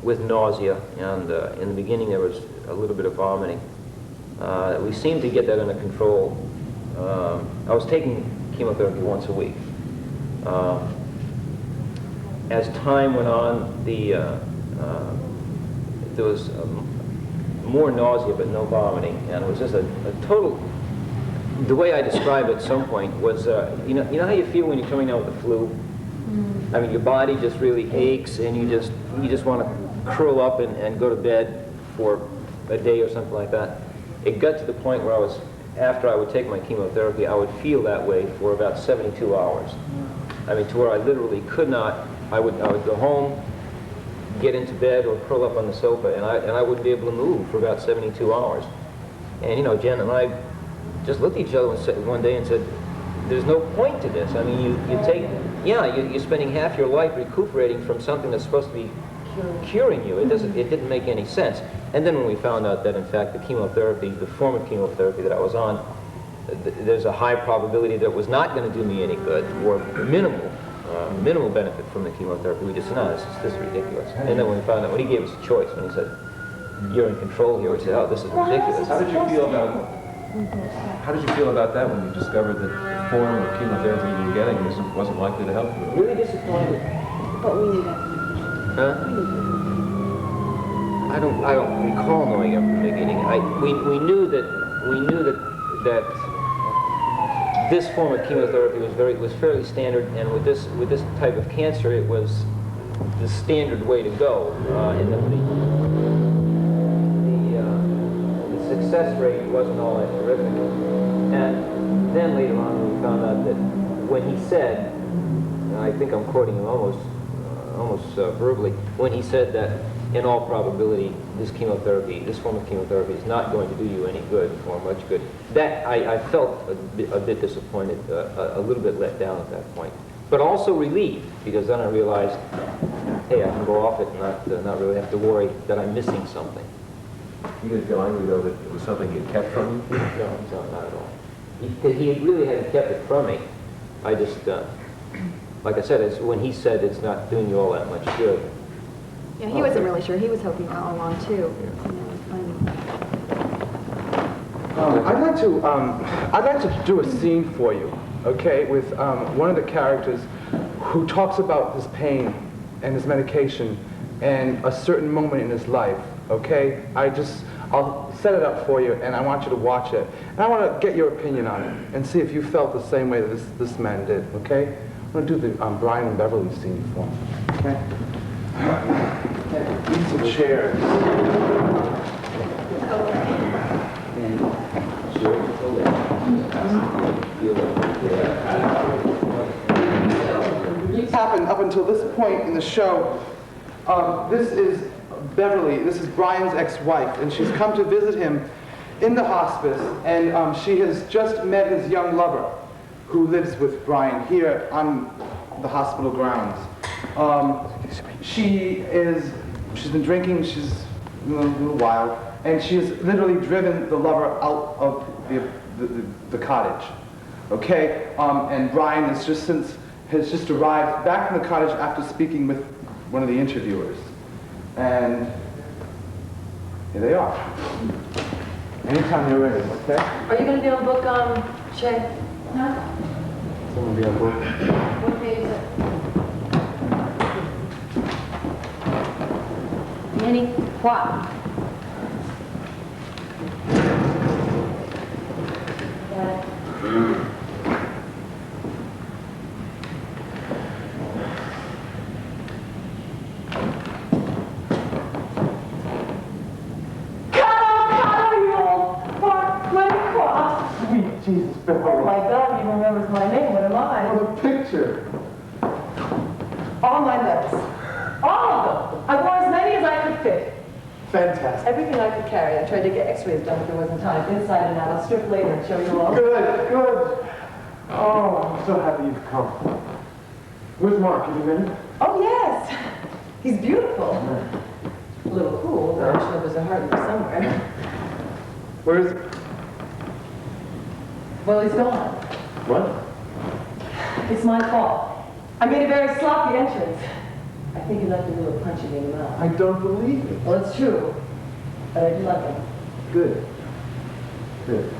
with nausea, and in the beginning there was a little bit of vomiting. We seemed to get that under control. I was taking chemotherapy once a week. As time went on, there was more nausea but no vomiting, and it was just a total. The way I described it at some point was, you know how you feel when you're coming out with the flu? I mean, your body just really aches, and you just want to curl up and go to bed for a day or something like that. It got to the point where after I would take my chemotherapy, I would feel that way for about 72 hours. I mean, to where I literally could not. I would go home, get into bed, or curl up on the sofa, and I wouldn't be able to move for about 72 hours. And Jen and I just looked at each other one day and said, "There's no point to this. I mean, you're spending half your life recuperating from something that's supposed to be curing you. It didn't make any sense." And then when we found out that in fact the form of chemotherapy that I was on, there's a high probability that it was not going to do me any good, or minimal benefit from the chemotherapy, we just said, "No, this is ridiculous." And then when we found out, when he gave us a choice, when he said, "You're in control here," we said, "Oh, this is ridiculous." How did you feel about that when you discovered that the form of chemotherapy you were getting wasn't likely to help you? Really disappointed. But we knew that. Huh? I don't recall knowing it from the beginning. We knew that this form of chemotherapy was fairly standard, and with this type of cancer, it was the standard way to go. And the success rate wasn't all that terrific. And then later on, we found out that when he said, and I think I'm quoting him almost verbally, when he said that in all probability this form of chemotherapy is not going to do you any good or much good, that I felt a bit disappointed, a little bit let down at that point, but also relieved, because then I realized, hey, I can go off it and not really have to worry that I'm missing something. You didn't feel angry though that it was something he had kept from you? No, not at all. He really hadn't kept it from me. I just, like I said, when he said it's not doing you all that much good. Yeah, he wasn't really sure. He was hoping all along too. I'd like to do a scene for you, okay, with one of the characters who talks about his pain and his medication and a certain moment in his life, okay? I'll set it up for you, and I want you to watch it. And I want to get your opinion on it, and see if you felt the same way that this man did, okay? I'm going to do the Brian and Beverly scene for him, okay? Need some chairs. Happened up until this point in the show. This is Beverly, this is Brian's ex-wife, and she's come to visit him in the hospice, and she has just met his young lover, who lives with Brian here on the hospital grounds. She's been drinking, she's a little wild, and she has literally driven the lover out of the cottage. Okay, and Brian has just arrived back from the cottage after speaking with one of the interviewers. And here they are. Anytime you're ready, okay? Are you going to be on book, Shay? Huh? Someone be on board. What page is it? Minnie, what? Jesus, Beverly. Oh my God, he remembers my name. What am I? What a picture. All my notes. All of them. I wore as many as I could fit. Fantastic. Everything I could carry. I tried to get x-rays done, but there wasn't time. Inside and out. I'll strip later and show you all. Good, good. Oh, I'm so happy you've come. Where's Mark? Have you met him? Oh, yes. He's beautiful. A little cool, but I'm sure there's a heart in there somewhere. Where is he? Well, he's gone. What? It's my fault. I made a very sloppy entrance. I think he left a little punching in the mouth. I don't believe it. Well, it's true. But I do love him. Good. Good.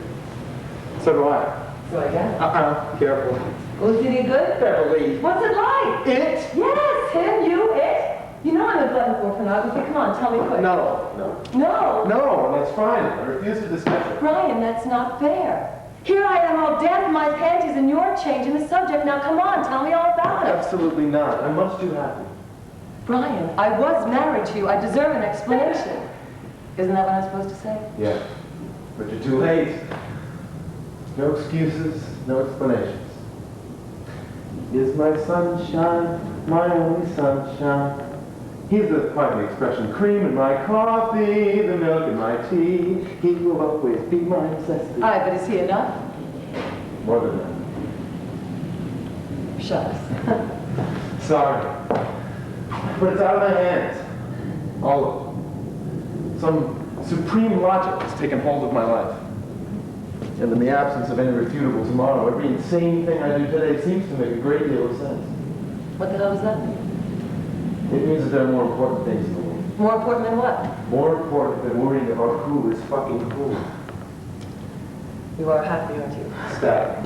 So do I. So I guess. Careful. Well, is he good? Beverly. What's it like? It? Yes, him, you, it. You know I'm a button for pornography. Come on, tell me quick. No. No. No, that's fine. I refuse to discuss it. Brian, that's not fair. Here I am all damp in my panties and you're changing the subject. Now come on, tell me all about it. Absolutely not. I'm much too happy. Brian, I was married to you. I deserve an explanation. Isn't that what I'm supposed to say? Yeah. But you're too late. No excuses, no explanations. Is my sunshine, my only sunshine. He's the, pardon the expression, cream in my coffee, the milk in my tea. He will always be my necessity. All right, but is he enough? More than that. Shucks. Sorry. But it's out of my hands. All of it. Some supreme logic has taken hold of my life. And in the absence of any refutable tomorrow, every insane thing I do today seems to make a great deal of sense. What the hell does that mean? It means that there are more important things in the world. More important than what? More important than worrying if our crew is fucking cool. You are happy, aren't you? Stop.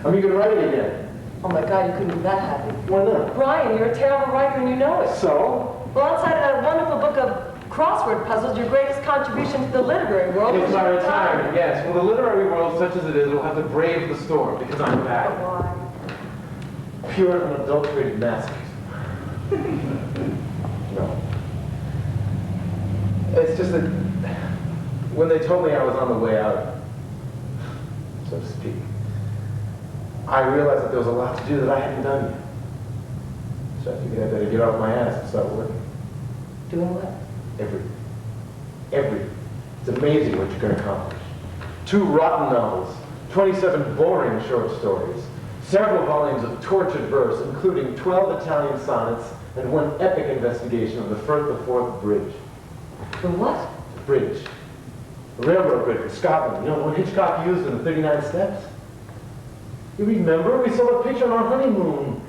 I'm even writing again. Oh my God, you couldn't be that happy. Why not? Brian, you're a terrible writer and you know it. So? Well, outside of that wonderful book of crossword puzzles, your greatest contribution to the literary world It's was my your retirement, yes. Well, the literary world, such as it is, will have to brave the storm because I'm back. Why? Pure unadulterated masochism. No. It's just that when they told me I was on the way out, so to speak, I realized that there was a lot to do that I hadn't done yet. So I figured I better get off my ass and start working. Doing what? Everything. It's amazing what you can accomplish. 2 rotten novels, 27 boring short stories, several volumes of tortured verse, including 12 Italian sonnets, and 1 epic investigation of the Firth of Forth Bridge. The what? The bridge. The railroad bridge in Scotland. You know, the one Hitchcock used in the 39 Steps? You remember? We saw a picture on our honeymoon.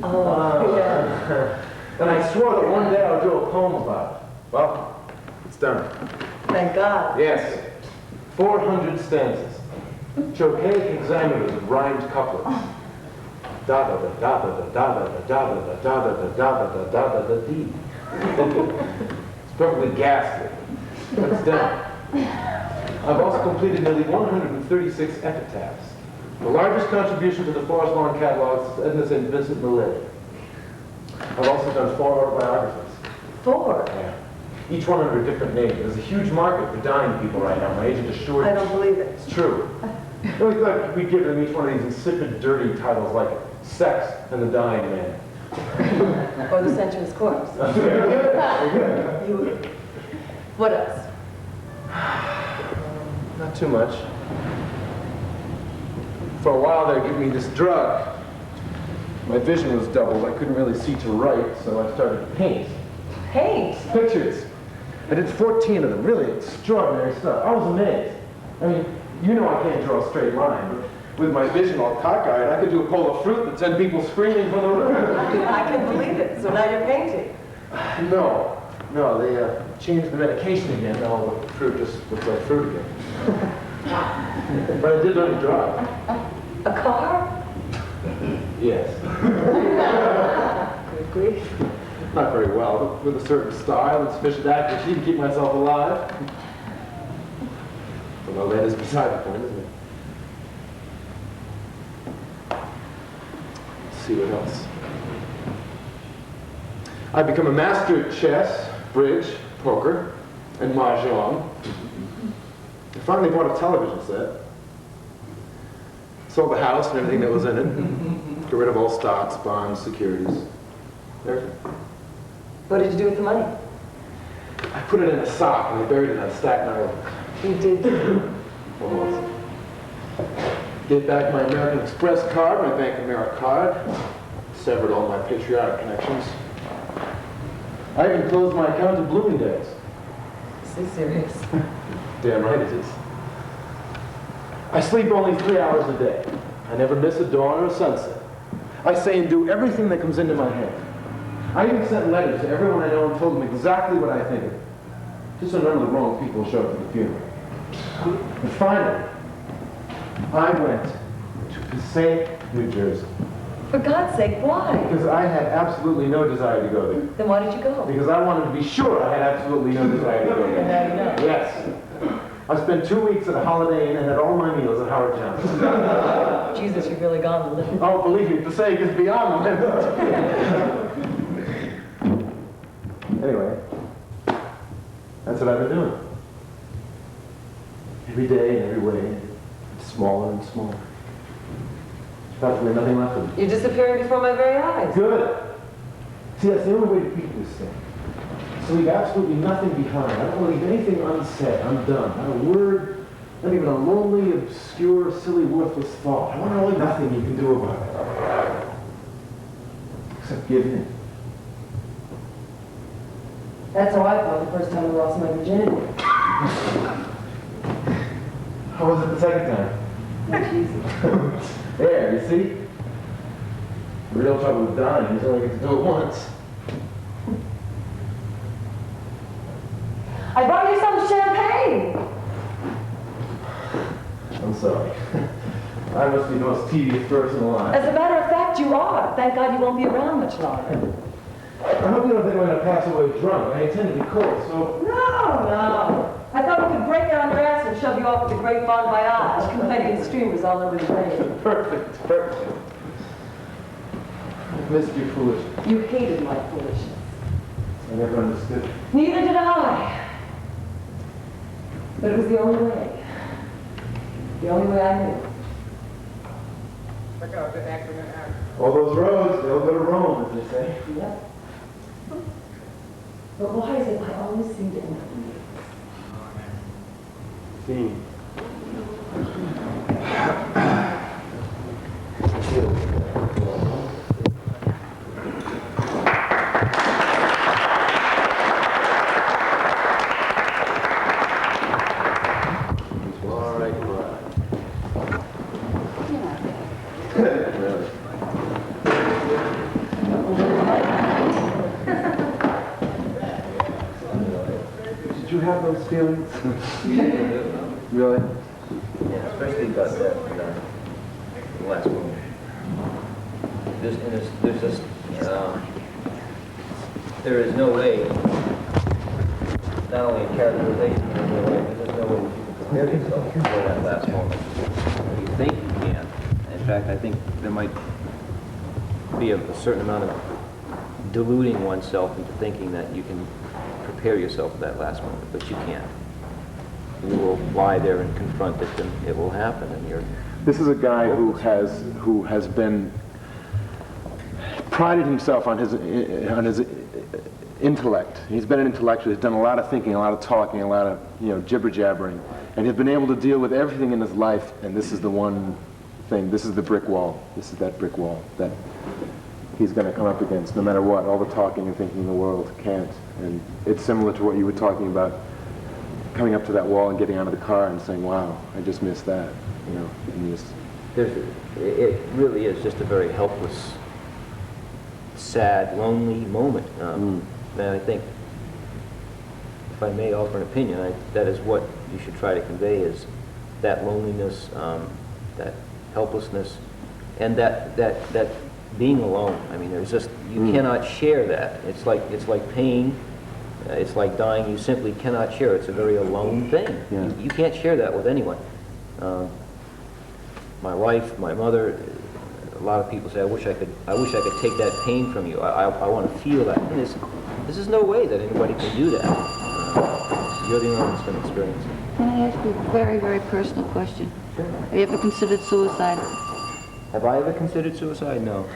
Oh, yeah. And I swore that one day I would do a poem about it. Well, it's done. Thank God. Yes. 400 stanzas. Chopin hexameters of rhymed couplets. Da da da da da da da da da da da da da da da da da da da dee. It's perfectly ghastly. That's done. I've also completed nearly 136 epitaphs. The largest contribution to the Forest Lawn catalog is Edna St. Vincent Millay. I've also done 4 autobiographies. 4? Yeah. Each one under a different name. There's a huge market for dying people right now. My agent assured me. I don't believe it. It's true. We thought we'd give them each one of these insipid, dirty titles like Sex and the Dying Man. Or the sensuous corpse. You, what else? Not too much. For a while they gave me this drug. My vision was doubled. I couldn't really see to write, so I started to paint. Paint? Pictures. I did 14 of them. Really extraordinary stuff. I was amazed. I mean, you know I can't draw a straight line, but with my vision all cockeyed, I could do a bowl of fruit that sent people screaming from the room. I can believe it. So now you're painting. No, they changed the medication again. Now the fruit just looks like fruit again. But I did learn to drive. A car? Yes. Good grief. Not very well, but with a certain style and sufficient accuracy to keep myself alive. Well, that is beside the point, isn't it? Let's see what else. I've become a master at chess, bridge, poker, and mahjong. I finally bought a television set. Sold the house and everything that was in it. Got rid of all stocks, bonds, securities. Everything. What did you do with the money? I put it in a sock and I buried it on Staten Island. You did. Almost. Gave back my American Express card, my Bank of America card. Severed all my patriotic connections. I even closed my account at Bloomingdale's. Is this serious? Damn right it is. I sleep only 3 hours a day. I never miss a dawn or a sunset. I say and do everything that comes into my head. I even sent letters to everyone I know and told them exactly what I think of it. Just so none of the wrong people show up at the funeral. And finally, I went to Passaic, New Jersey. For God's sake, why? Because I had absolutely no desire to go there. Then why did you go? Because I wanted to be sure I had absolutely no desire to go there. And now you know. Yes. I spent 2 weeks at a Holiday Inn and had all my meals at Howard Johnson. Jesus, you've really gone the limit. Oh, believe me, Passaic is beyond the limit. Anyway, that's what I've been doing. Every day in every way, it's smaller and smaller. There's practically nothing left of me. You're disappearing before my very eyes. Good. See, that's the only way to keep this thing. So leave absolutely nothing behind. I don't want to leave anything unsaid, undone. Not a word, not even a lonely, obscure, silly, worthless thought. I want to leave nothing you can do about it. Except give in. That's how I felt the first time I lost my virginity. How was it the second time? Much easier. There, you see? The real trouble with dying is only get to do it once. I brought you some champagne. I'm sorry. I must be the most tedious person alive. As a matter of fact, you are. Thank God you won't be around much longer. I hope you don't think I'm going to pass away drunk. I intend to be cold, so... No. I thought we could break it on your ass and shove you off with a great bon voyage, confetti streamers all over the place. Perfect, perfect. I've missed your foolishness. You hated my foolishness. I never understood. Neither did I. But it was the only way. The only way I knew. All those roads, they'll go to Rome, as they say. Yep. But why is it I always seem to end up in Theme. All right, really. Did you have those feelings? Really? Yeah, especially about that the last movie. There's just there is no way not only in characterization, but in real life, there's no way that you can prepare yourself for that last moment. You think you can. In fact, I think there might be a certain amount of deluding oneself into thinking that you can prepare yourself for that last moment, but you can't. You will lie there and confront it, and it will happen, and you're... This is a guy who has been prided himself on his intellect. He's been an intellectual. He's done a lot of thinking, a lot of talking, a lot of jibber jabbering, and he's been able to deal with everything in his life. And this is the one thing. This is the brick wall. This is that brick wall that he's going to come up against, no matter what. All the talking and thinking in the world can't. And it's similar to what you were talking about, coming up to that wall and getting out of the car and saying, "Wow, I just missed that." And it really is just a very helpless, sad, lonely moment. And I think, if I may offer an opinion, that is what you should try to convey, is that loneliness, that helplessness, and that being alone. I mean, there's just, you cannot share that. It's like pain. It's like dying. You simply cannot share. It's a very alone thing. Yeah. You can't share that with anyone. My wife, my mother, a lot of people say, I wish I could take that pain from you. I want to feel that. And this is no way that anybody can do that. You're the only one that's been experiencing it. Can I ask you a very, very personal question? Sure. Have you ever considered suicide? Have I ever considered suicide? No.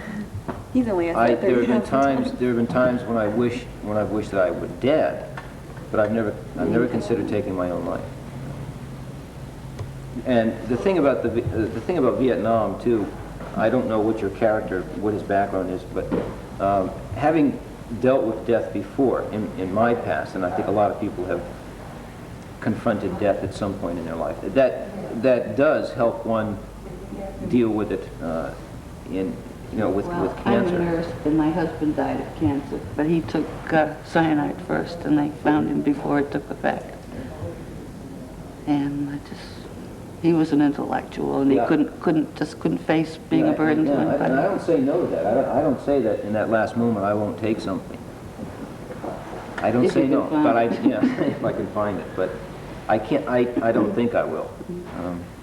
He's only There have been times when I've wished that I were dead, but I've never considered taking my own life. And the thing about Vietnam too, I don't know what your character, what his background is, but having dealt with death before in my past, and I think a lot of people have confronted death at some point in their life, that does help one deal with it with cancer. I'm a nurse, and my husband died of cancer, but he took cyanide first, and they found him before it took effect. And he was an intellectual, and he couldn't face being a burden to anybody. And I don't say no to that. I don't say that in that last moment I won't take something. I don't say no, but if I can find it. But I can't. I don't think I will.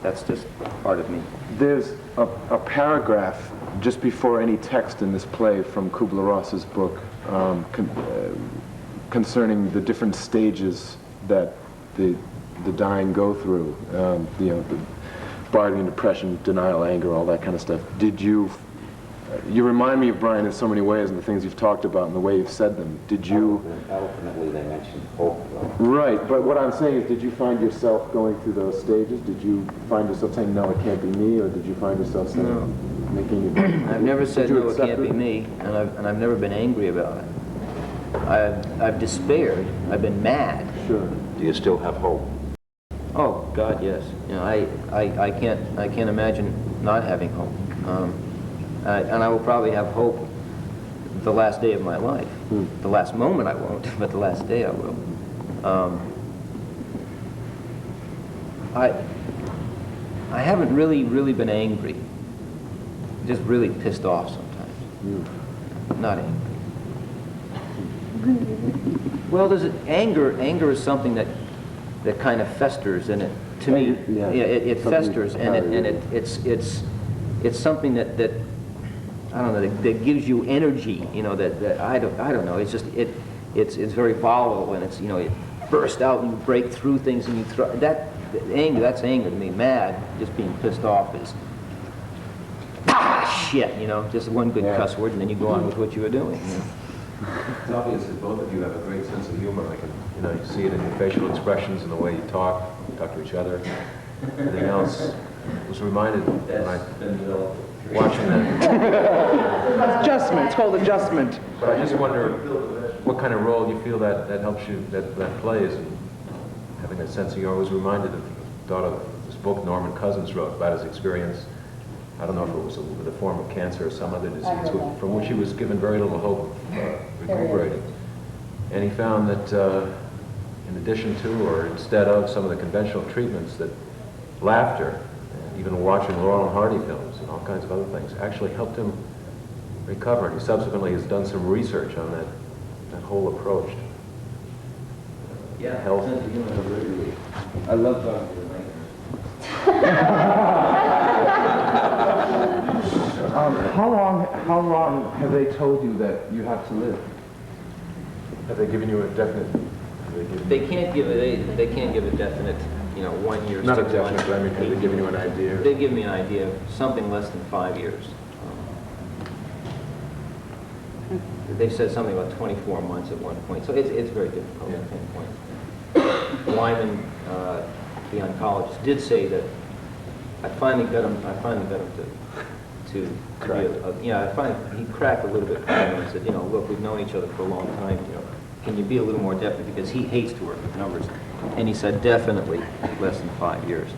That's just part of me. there's a paragraph just before any text in this play from Kubler-Ross's book concerning the different stages that the dying go through, the bargaining, depression, denial, anger, all that kind of stuff. Did you remind me of Brian in so many ways, and the things you've talked about and the way you've said them. Did you... Ultimately, they mentioned hope. Right, but what I'm saying is, did you find yourself going through those stages? Did you find yourself saying, no, it can't be me, or did you find yourself saying, no, making it... I've never said, no, it can't be me, and I've never been angry about it. I've despaired. I've been mad. Sure. Do you still have hope? Oh, God, yes. You know, I can't imagine not having hope. And I will probably have hope the last day of my life. The last moment I won't, but the last day I will. I haven't really been angry. Just really pissed off sometimes. Not angry. Well, anger is something that kind of festers in it. To me, it festers, and it's something that I don't know, that gives you energy. You know, that I don't know. It's just it's very volatile, and it bursts out and you break through things and you throw that anger. That's anger to me. Mad, just being pissed off is shit. You know, just one good cuss word, and then you go on with what you were doing. You know? It's obvious that both of you have a great sense of humor. I can, you see it in your facial expressions and the way you talk to each other, everything else. I was reminded when I watching that. Adjustment. It's called adjustment. But I just wonder what kind of role you feel that helps you, that plays, and having that sense of humor. I was reminded thought of this book Norman Cousins wrote about his experience. I don't know if it was with a form of cancer or some other disease, from which he was given very little hope of recuperating. And he found that in addition to, or instead of, some of the conventional treatments, that laughter, even watching Laurel and Hardy films and all kinds of other things, actually helped him recover. And he subsequently has done some research on that whole approach. Yeah, health. sense of humor is a great relief. I love talking to the bankers. How long have they told you that you have to live? Have they given you a definite? They can't give it. They can't give a definite, 1 year. Not a 6 definite, months, but I mean, have they given you an idea? They give me an idea of something less than 5 years. They said something about 24 months at one point, so it's very difficult to pinpoint. Lyman, the oncologist, did say that I finally got him to be he cracked a little bit and said, look, we've known each other for a long time, can you be a little more definite, because he hates to work with numbers. And he said definitely less than 5 years.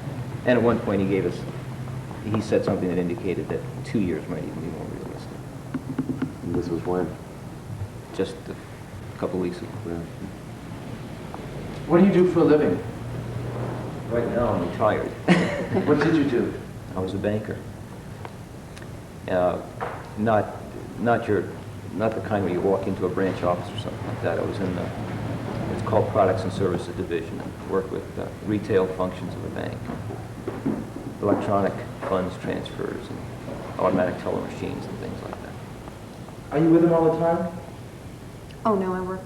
And at one point he said something that indicated that 2 years might even be more realistic. And this was when? Just a couple weeks ago. Yeah. What do you do for a living? Right now I'm retired. What did you do? I was a banker. Not the kind where you walk into a branch office or something like that. I was in it's called Products and Services Division. I work with retail functions of a bank, electronic funds transfers, and automatic teller machines and things like that. Are you with them all the time? Oh, no, I work.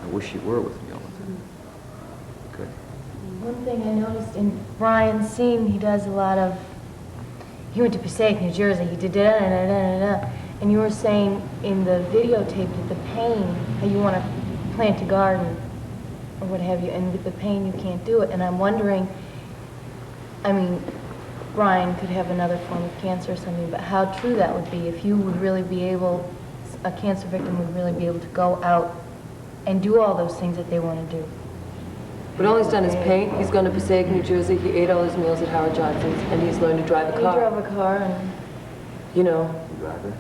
I wish you were with me all the time. Good. One thing I noticed in Brian's scene, he does a lot of, he went to Passaic, New Jersey, he did da-da-da-da-da-da, and you were saying in the videotape that the pain, how you want to plant a garden or what have you, and with the pain you can't do it, and I'm wondering, I mean, Brian could have another form of cancer or something, but how true that would be if you would really be able, a cancer victim would really be able to go out and do all those things that they want to do. But all he's done is paint. He's gone to Passaic, New Jersey. He ate all his meals at Howard Johnson's, and he's learned to drive a car. He drove a car, and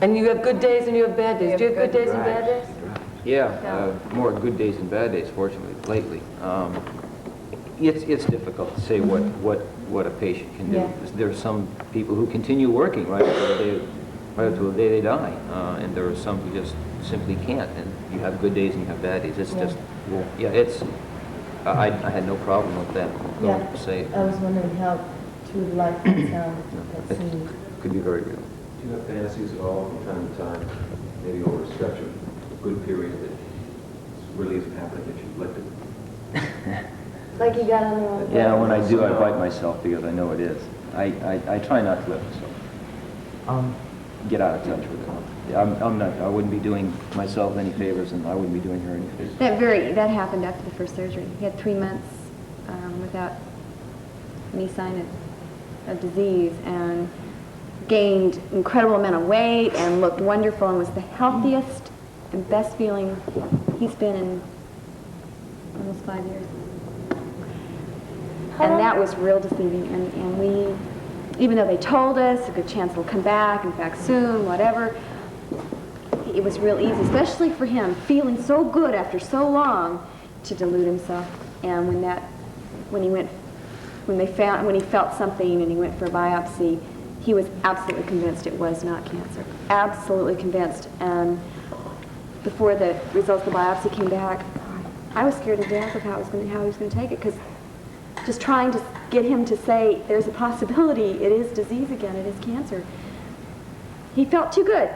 and you have good days and you have bad days. Do you have good days and bad days? Yeah, more good days than bad days, fortunately, lately. It's difficult to say what a patient can do. Yeah. There are some people who continue working right up to the day they die, and there are some who just simply can't. And you have good days and you have bad days. It's just, I had no problem with that. yeah, Say, I was wondering how true to life that sound, that it scene. could be very real. Do you have fantasies at all from time to time, maybe over a stretch of a good period that really isn't happening that you'd like to? Like you got on the wrong Yeah, when I do, I bite myself because I know it is. I try not to let myself get out of touch with it. I'm not. I wouldn't be doing myself any favors, and I wouldn't be doing her any favors. That happened after the first surgery. He had 3 months without any sign of disease, and gained incredible amount of weight and looked wonderful and was the healthiest and best feeling he's been in almost 5 years. And that was real deceiving. And we, even though they told us a good chance he'll come back, in fact soon, whatever, it was real easy, especially for him, feeling so good after so long, to delude himself. And when he felt something and he went for a biopsy, he was absolutely convinced it was not cancer. Absolutely convinced. And before the results of the biopsy came back, I was scared to death of how he was going to take it, because just trying to get him to say there's a possibility it is disease again, it is cancer. He felt too good.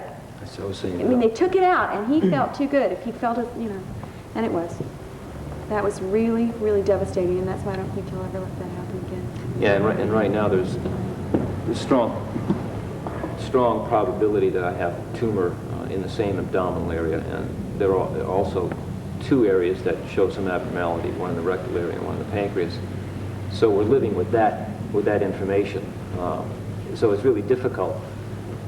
They took it out, and he felt too good. If he felt it, and it was. That was really, really devastating, and that's why I don't think he'll ever let that happen again. Yeah, and right now there's strong probability that I have a tumor in the same abdominal area, and there are also 2 areas that show some abnormality, one in the rectal area and one in the pancreas. So we're living with that information. So it's really difficult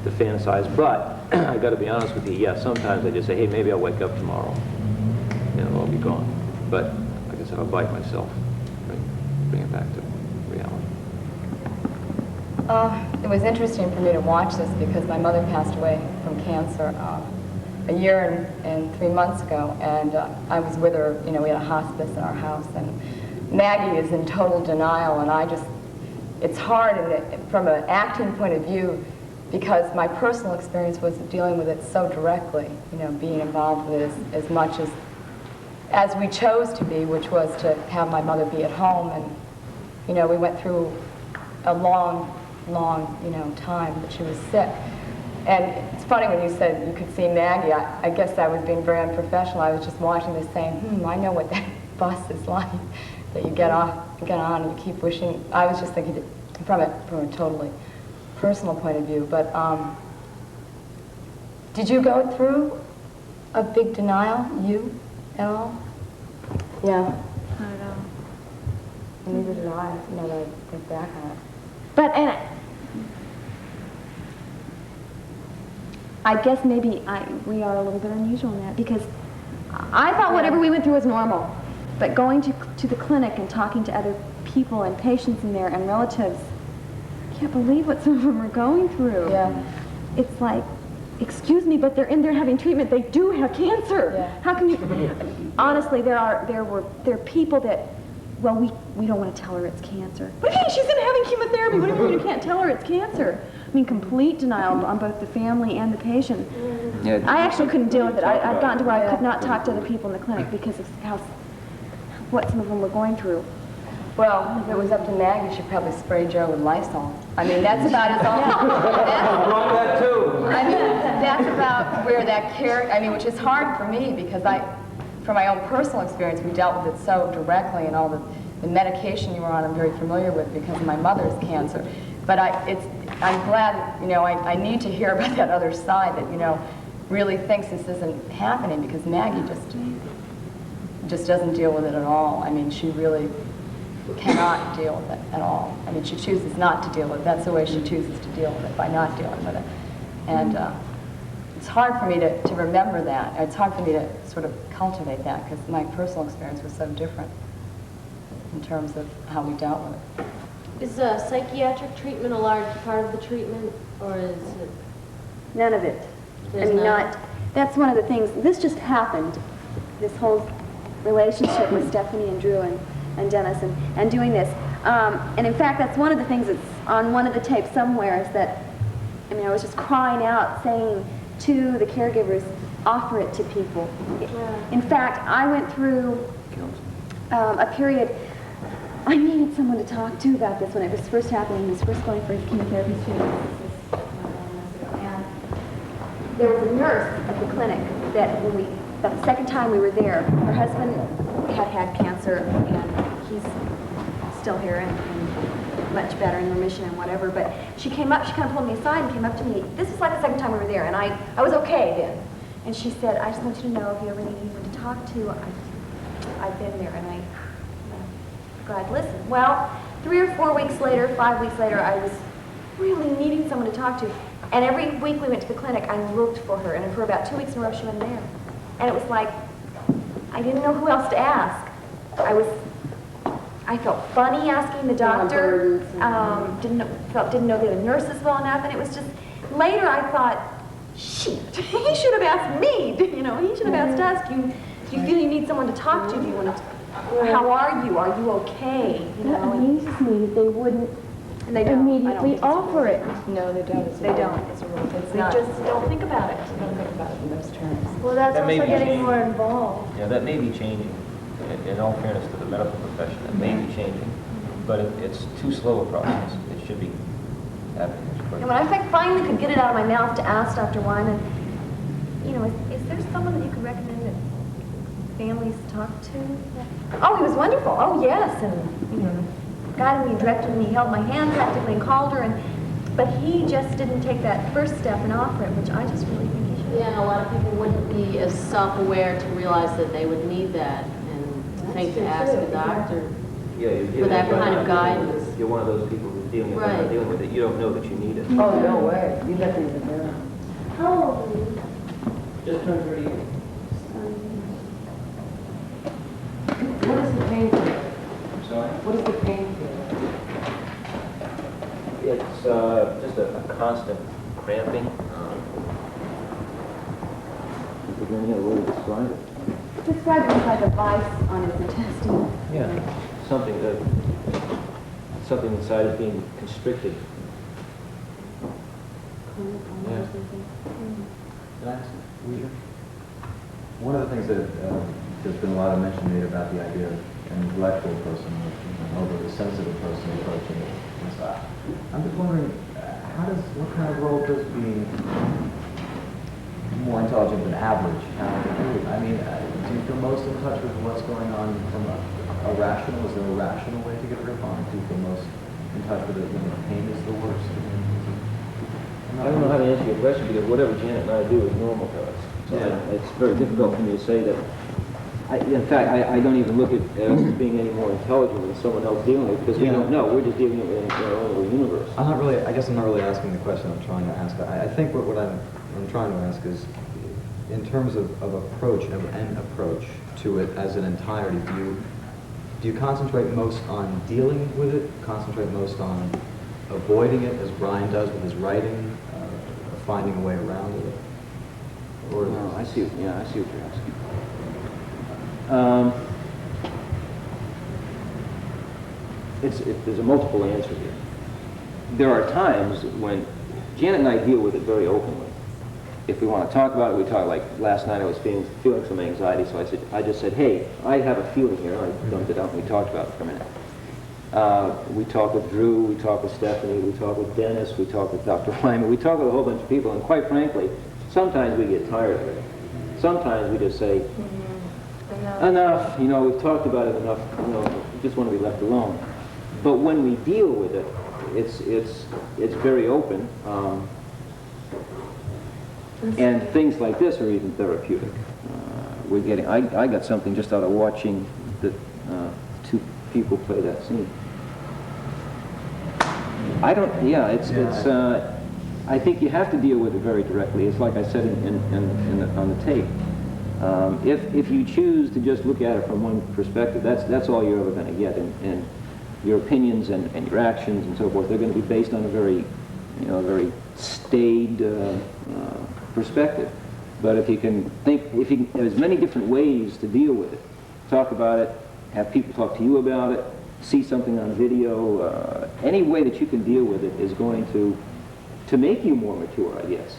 to fantasize, but I got to be honest with you, yeah, sometimes I just say, hey, maybe I'll wake up tomorrow and it'll all be gone. But like I said, I'll bite myself, bring it back to reality. It was interesting for me to watch this because my mother passed away from cancer a year and 3 months ago, and I was with her. We had a hospice in our house, and Maggie is in total denial, and it's hard from an acting point of view, because my personal experience was dealing with it so directly, being involved with it as much as as we chose to be, which was to have my mother be at home. And, you know, we went through a long, you know, time that she was sick. And it's funny when you said you could see Maggie, I guess I was being very unprofessional. I was just watching this saying, I know what that bus is like, that you get on and you keep wishing. I was just thinking from a totally personal point of view. But did you go through a big denial, you, at all? Yeah. Not at all. Neither did I, now that I think back on it. But, and I guess maybe we are a little bit unusual in that, because I thought whatever we went through was normal. But going to the clinic and talking to other people and patients in there and relatives, I can't believe what some of them are going through. Yeah. It's like, excuse me, but they're in there having treatment. They do have cancer. Yeah. How can you? Honestly, there are people that, well, we don't want to tell her it's cancer. What do you mean she's in having chemotherapy? What do you mean you can't tell her it's cancer? I mean, complete denial on both the family and the patient. Yeah. I actually couldn't deal with it. I've gotten to where I could not talk to other people in the clinic because of what some of them were going through. Well, if it was up to Maggie, she'd probably spray Joe with Lysol. I mean, that's about as all. that too. I mean, that's about where that care, I mean, which is hard for me because from my own personal experience, we dealt with it so directly, and all the medication you were on I'm very familiar with because of my mother's cancer. But I'm glad, you know, I need to hear about that other side that, you know, really thinks this isn't happening, because Maggie just doesn't deal with it at all. I mean, she really cannot deal with it at all. I mean, she chooses not to deal with it. That's the way she chooses to deal with it, by not dealing with it. And it's hard for me to remember that. It's hard for me to sort of cultivate that because my personal experience was so different in terms of how we dealt with it. Is psychiatric treatment a large part of the treatment, or is it? None of it. There's I mean, none? that's one of the things, this just happened, this whole relationship with Stephanie and Drew and Dennis and doing this. And in fact, that's one of the things that's on one of the tapes somewhere is that, I mean, I was just crying out saying to the caregivers, offer it to people. In fact, I went through a period, I needed someone to talk to about this when it was first happening. He was first going for his chemotherapy treatment. And there was a nurse at the clinic that about the second time we were there, her husband had cancer, and he's still here and much better in remission and whatever. But she came up, she kind of pulled me aside and came up to me. This was like the second time we were there, and I was okay then. And she said, I just want you to know if you ever need anyone to talk to, I've been there, and I'm glad to listen. Well, 3 or 4 weeks later, 5 weeks later, I was really needing someone to talk to. And every week we went to the clinic, I looked for her, and for about 2 weeks in a row, she wasn't there. And it was like, I didn't know who else to ask. I felt funny asking the doctor, didn't know the other nurses well enough, and it was just, later I thought, shoot, he should have asked me, you know, he should have asked us, do you feel you need someone to talk to? Do you want to, how are you? Are you okay? You know, That amuses me that they wouldn't and they don't. immediately offer it. No, they don't. They don't. They just don't think about it. They don't think about it in those terms. Well, that's That may also be getting changing. more involved. Yeah, that may be changing. In all fairness to the medical profession, it may be changing, but it's too slow a process. It should be happening much quicker. And when I finally could get it out of my mouth to ask Dr. Wyman, you know, is there someone that you could recommend that families talk to? Oh, he was wonderful. Oh, yes. And, you know, guided me, directed me, held my hand practically and called her. But he just didn't take that first step and offer it, which I just really think he should. Yeah, and a lot of people wouldn't be as self-aware to realize that they would need that, and think to ask a doctor for that kind of guidance. You're one of those people who's dealing with it, Right. not dealing with it. You don't know that you need it. Oh, no way. You never even know. How old are you? Just turned 30 years. What is the pain for? I'm sorry? What is the pain for? It's just a constant cramping. Is there any other way to describe it? Describe it as like a vice on his intestine. Yeah. Something inside is being constricted. One of the things that there's been a lot of mention made about the idea of an intellectual person over the sensitive person approaching it. And so I'm just wondering, what kind of role does being more intelligent than average have to do? I mean, do you feel most in touch with what's going on from a rational? Is there a rational way to get a grip on it? Do you feel most in touch with it when the pain is the worst? I don't know how to answer your question because whatever Janet and I do is normal to us. So it's very difficult for me to say that. In fact, I don't even look at us as being any more intelligent than someone else dealing with it because we don't know. We're just dealing with it in our own little universe. I guess I'm not really asking the question I'm trying to ask. I think what I'm trying to ask is, in terms of approach, of an approach to it as an entirety, do you concentrate most on dealing with it, concentrate most on avoiding it, as Brian does with his writing, finding a way around it? Or no, I see what you're asking. There's a multiple answer here. There are times when Janet and I deal with it very openly. If we want to talk about it, we talk. Like last night, I was feeling some anxiety, so I just said, "Hey, I have a feeling here." I dumped it out, and we talked about it for a minute. We talk with Drew, we talk with Stephanie, we talk with Dennis, we talk with Dr. Wyman, we talk with a whole bunch of people, and quite frankly, sometimes we get tired of it. Sometimes we just say, enough, we've talked about it enough, we just want to be left alone. But when we deal with it, it's very open, and things like this are even therapeutic. I got something just out of watching the two people play that scene. I think you have to deal with it very directly. It's like I said on the tape. If you choose to just look at it from one perspective, that's all you're ever going to get. And your opinions and your actions and so forth, they're going to be based on a very staid perspective. But if you can there's many different ways to deal with it. Talk about it, have people talk to you about it, see something on video, any way that you can deal with it is going to make you more mature, I guess.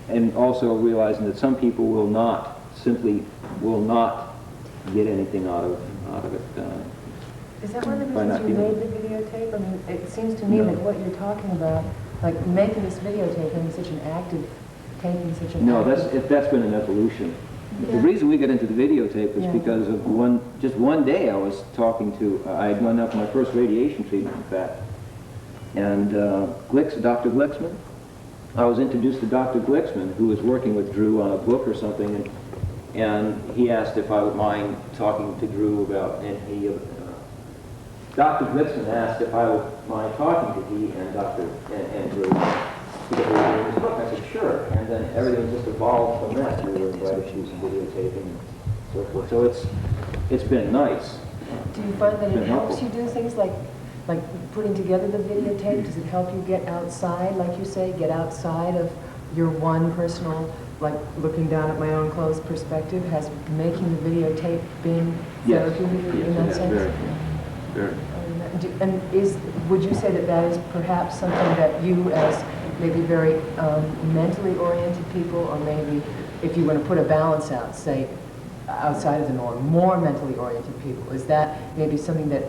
And also realizing that some people will not get anything out of it. Is that one of the reasons you made the videotape? I mean, it seems to me that what you're talking about, like making this videotape and such an active, taking such an that's been an evolution. The reason we got into the videotape was because of one day I was talking to, I had gone up for my first radiation treatment, in fact, and Dr. Glicksman. I was introduced to Dr. Glicksman, who was working with Drew on a book or something, and he asked if I would mind talking to Drew about, Dr. Glicksman asked if I would mind talking to he and Drew. I said, sure. And then everything just evolved from that. We were invited to do some videotaping and so forth. So it's been nice. Do you find that it helps you do things like putting together the videotape? Does it help you get outside, like you say, get outside of your one personal, like looking down at my own clothes perspective? Has making the videotape been therapeutic in that sense? Very. And would you say that is perhaps something that you, as maybe very mentally oriented people, or maybe if you want to put a balance out, say outside of the norm, more mentally oriented people, is that maybe something that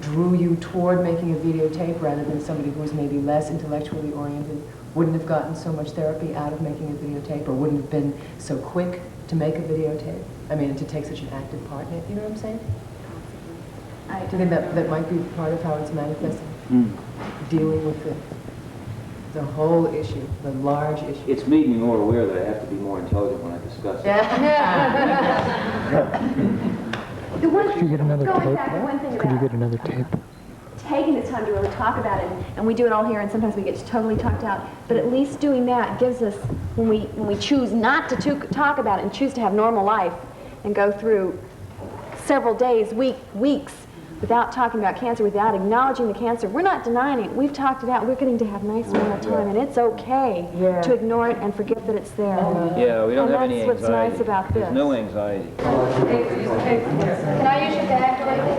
drew you toward making a videotape rather than somebody who was maybe less intellectually oriented wouldn't have gotten so much therapy out of making a videotape, or wouldn't have been so quick to make a videotape? I mean, to take such an active part in it, you know what I'm saying? Do you think that might be part of how it's manifested? Dealing with the whole issue, the large issue. It's made me more aware that I have to be more intelligent when I discuss it. Could you get another tape? Could you get another tape? Taking the time to really talk about it, and we do it all here, and sometimes we get totally talked out. But at least doing that gives us, when we choose not to talk about it and choose to have normal life, and go through several days, weeks, without talking about cancer, without acknowledging the cancer. We're not denying it. We've talked it out. We're getting to have nice normal time, and it's okay to ignore it and forget that it's there. Yeah, we don't have any anxiety. That's what's nice about this. There's no anxiety. Can I use your bag, please?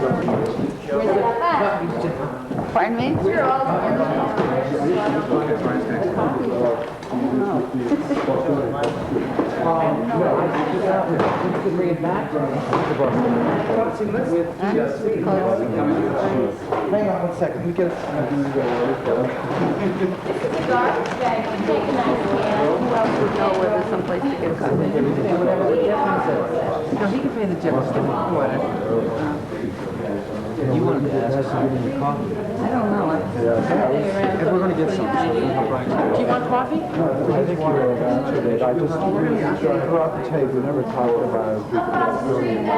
Pardon me? Sure, No, I just out there. You can bring it back to me. Hang on 1 second. Let me get it. Who else would know where there's someplace to get coffee? Whatever the difference is. No, he can pay the difference. Whatever. You wanted to ask us to give you coffee. I don't know. If we're going to get some. Do you want coffee? I think you were answered it. I just, throughout the tape, we never talked about your feelings. I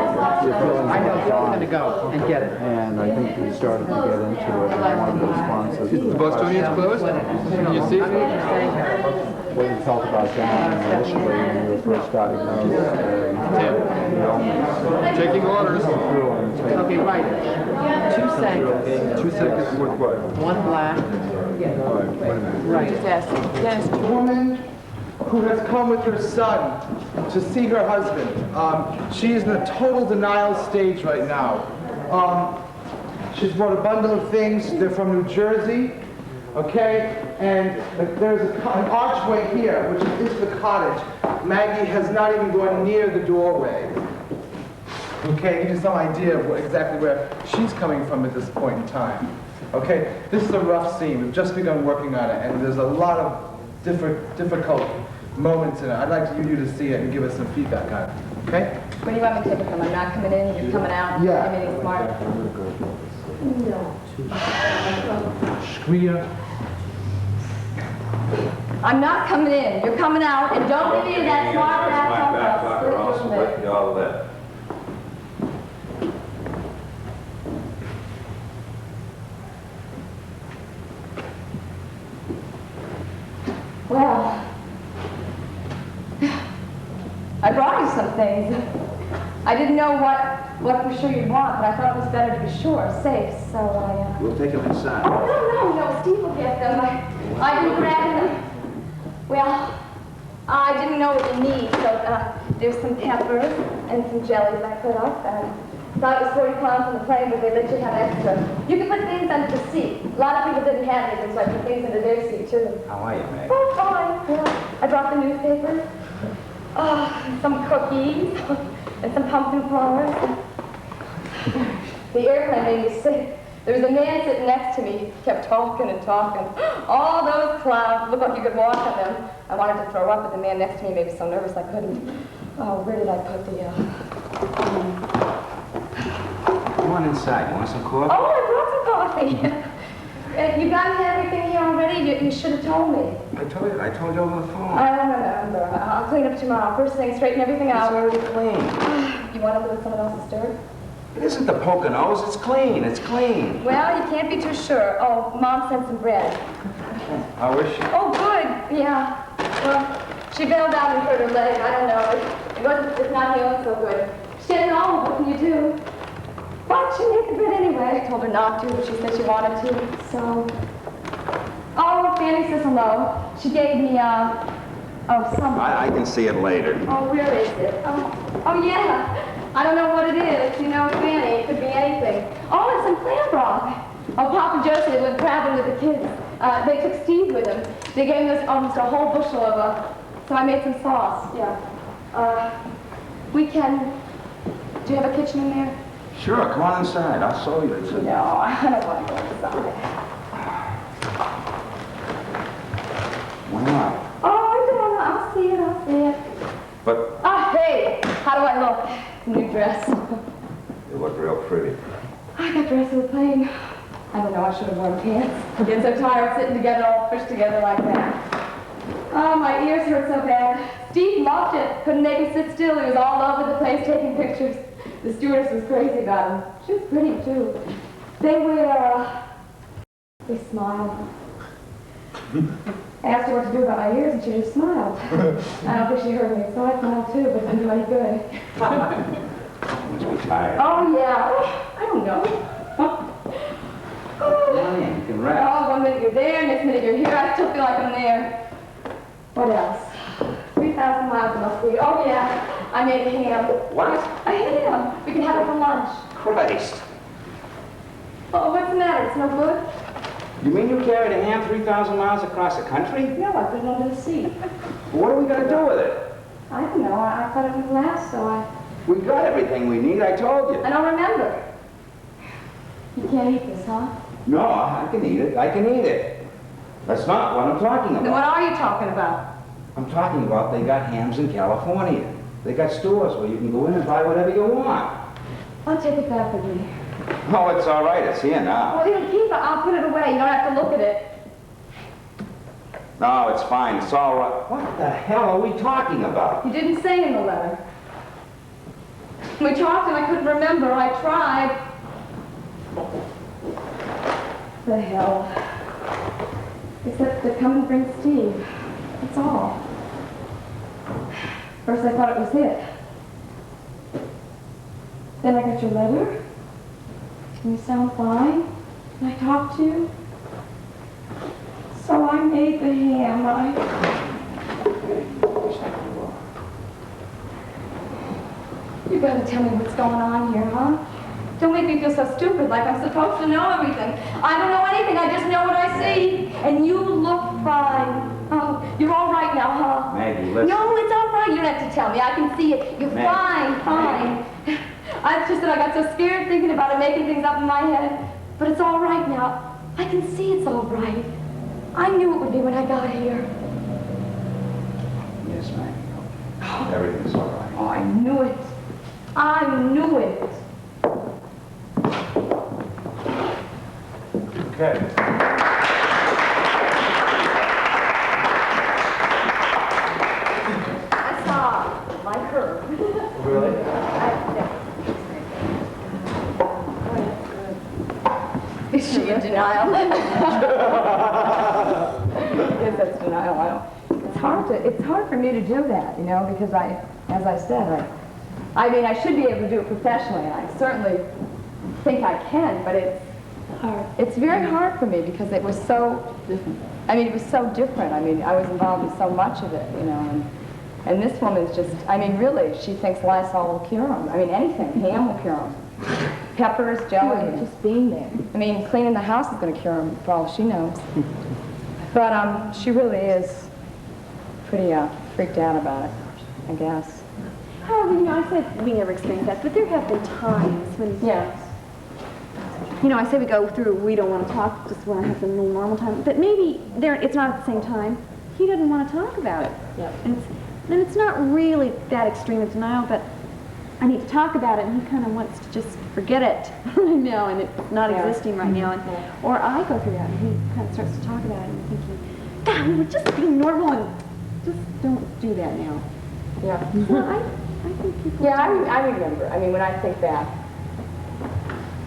know, Bill's going to go and get it. And I think we started to get into it in one of the responses. Is the Bostonians closed? Can you see? What you felt about John initially when you were first diagnosed. Taking orders. Okay, right. 2 seconds. 2 seconds with what? 1 black. Right. Yes. A woman who has come with her son to see her husband. She is in a total denial stage right now. She's brought a bundle of things. They're from New Jersey. Okay? And there's an archway here, which is into the cottage. Maggie has not even gone near the doorway. Okay, give you some idea of exactly where she's coming from at this point in time. Okay, this is a rough scene. We've just begun working on it, and there's a lot of difficult moments in it. I'd like you to see it and give us some feedback on it. Okay? Where do you want me to take it from? I'm not coming in, you're coming out? Yeah. Everything's smart? No. Shkriya. I'm not coming in, you're coming out, and don't give me that smart ass All of that. Well, I brought you some things. I didn't know what for sure you'd want, but I thought it was better to be sure, safe, so I... We'll take them inside. No, Steve will get them. I didn't grab them. Well, I didn't know what you need, so there's some peppers and some jellies I put up, and thought it was 40 pounds on the plane, but they let you have extra. You can put things under the seat. A lot of people didn't have anything, so I put things under their seat, too. How are you, Meg? Oh, fine. Yeah. I brought the newspapers. And some cookies. And some pumpkin flowers. The airplane made me sick. There was a man sitting next to me. He kept talking and talking. All those clouds looked like you could walk on them. I wanted to throw up, but the man next to me made me so nervous I couldn't. Oh, where did I put the... Come on inside. You want some coffee? Oh, I brought some coffee. You got everything here already? You should have told me. I told you over the phone. I don't remember. I'll clean up tomorrow. First thing, straighten everything out. It's already clean. You want to live in someone else's dirt? It isn't the Poconos. It's clean. It's clean. Well, you can't be too sure. Oh, Mom sent some bread. How is she? Oh, good. Yeah. Well, she bailed out and hurt her leg. I don't know. It's not healing so good. She's getting old. What can you do? Why didn't she make the bread anyway? I told her not to, but she said she wanted to. So... Oh, Fanny says hello. She gave me, some... I can see it later. Oh, where is it? Oh, yeah. I don't know what it is. You know, it's Fanny. It could be anything. Oh, it's some clam broth. Oh, Papa Joseph went crabbing with the kids. They took Steve with them. They gave me almost a whole bushel of, so I made some sauce. Yeah. We can... Do you have a kitchen in there? Sure, come on inside. I'll show you. No, I don't want to go inside. Why not? Oh, I don't know. I'll see it. But Hey, how do I look? New dress. you look real pretty. I got dressed in the plane. I don't know, I should have worn pants. I'm getting so tired sitting together, all pushed together like that. Oh, my ears hurt so bad. Steve loved it. Couldn't make him sit still. He was all over the place taking pictures. The stewardess was crazy about him. She was pretty, too. They smiled. I asked her what to do about my ears, and she just smiled. I don't think she heard me, so I smiled, too, but it didn't do any good. Must be tired. Oh, yeah. I don't know. Come on in. You can rest. Oh, one minute you're there, next minute you're here. I still feel like I'm there. What else? 3,000 miles must be. Oh, yeah. I made a ham. What? A ham. We can have it for lunch. Christ. Oh, what's the matter? It's no good? You mean you carried a ham 3,000 miles across the country? No, I put it under the seat. What are we going to do with it? I don't know. I thought it would last, so I We got everything we need, I told you. don't remember. You can't eat this, huh? No, I can eat it. I can eat it. That's not what I'm talking Then what about. are you talking about? I'm talking about they got hams in California. They got stores where you can go in and buy whatever you want. I'll take it back with me. Oh, it's all right. It's here now. Well, you keep it. I'll put it away. You don't have to look at it. No, it's fine. It's all right. What the hell are we talking about? You didn't say in the letter. We talked and I couldn't remember. I tried. The hell. Except to come and bring Steve. That's all. First I thought it was it. Then I got your letter. And you sound fine. And I talked to you. So I made the ham. You gotta tell me what's going on here, huh? Don't make me feel so stupid, like I'm supposed to know everything. I don't know anything, I just know what I see. And you look fine. Oh, you're all right now, huh? Maggie, listen. No, it's all right. You don't have to tell me. I can see it. You're Maggie. fine. It's just that I got so scared thinking about it, making things up in my head. But it's all right now. I can see it's all right. I knew it would be when I got here. Yes, Maggie. Everything's all right. Oh, I knew it. I knew it. Okay. I saw my curve. Really? Is she in denial? Yes, that's denial. I don't. It's hard for me to do that, you know, because as I said, I mean, I should be able to do it professionally, and I certainly think I can, but it's hard. It's very hard for me because it was so different. I mean, it was so different. I mean, I was involved in so much of it, you know, and this woman's just, I mean, really, she thinks Lysol will cure them. I mean, anything, ham will cure them. Peppers, jelly, just being there. I mean, cleaning the house is going to cure them, for all she knows. But she really is pretty freaked out about it, I guess. However, you know, I said we never experienced that, but there have been times when, you know, I say we go through, we don't want to talk, just when I have some little normal time, but maybe it's not at the same time. He doesn't want to talk about it. Yep. And it's not really that extreme of denial, but I need to talk about it, and he kind of wants to just forget it right now, and it's not existing right now. And, or I go through that, and he kind of starts to talk about it, and I'm thinking, God, we were just being normal, and just don't do that now. Yeah. So I think people Yeah, I remember. I mean, when I think back,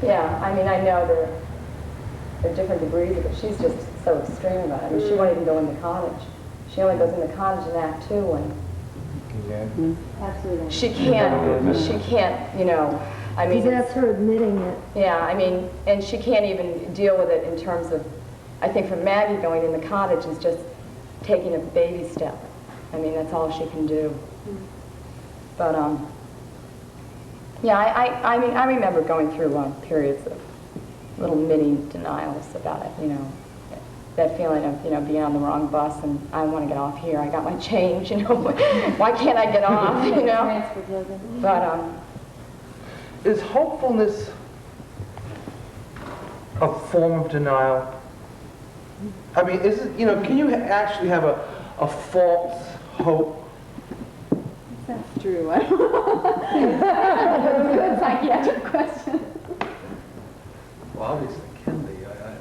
yeah, I mean, I know there are different degrees of it. She's just so extreme about it. I mean, she won't even go into college. She only goes into college in Act 2 when absolutely. she can't, you know, I mean. That's her admitting it. Yeah, I mean, and she can't even deal with it in terms of, I think for Maggie going into college is just taking a baby step. I mean, that's all she can do. But, yeah, I mean, I remember going through periods of little mini denials about it, you know. That feeling of, you know, being on the wrong bus and I want to get off here. I got my change, you know. Why can't I get off, you know? But, Is hopefulness a form of denial? I mean, is it, you know, can you actually have a false hope? That's true. I don't know. Good psychiatric question. Well, obviously it can be.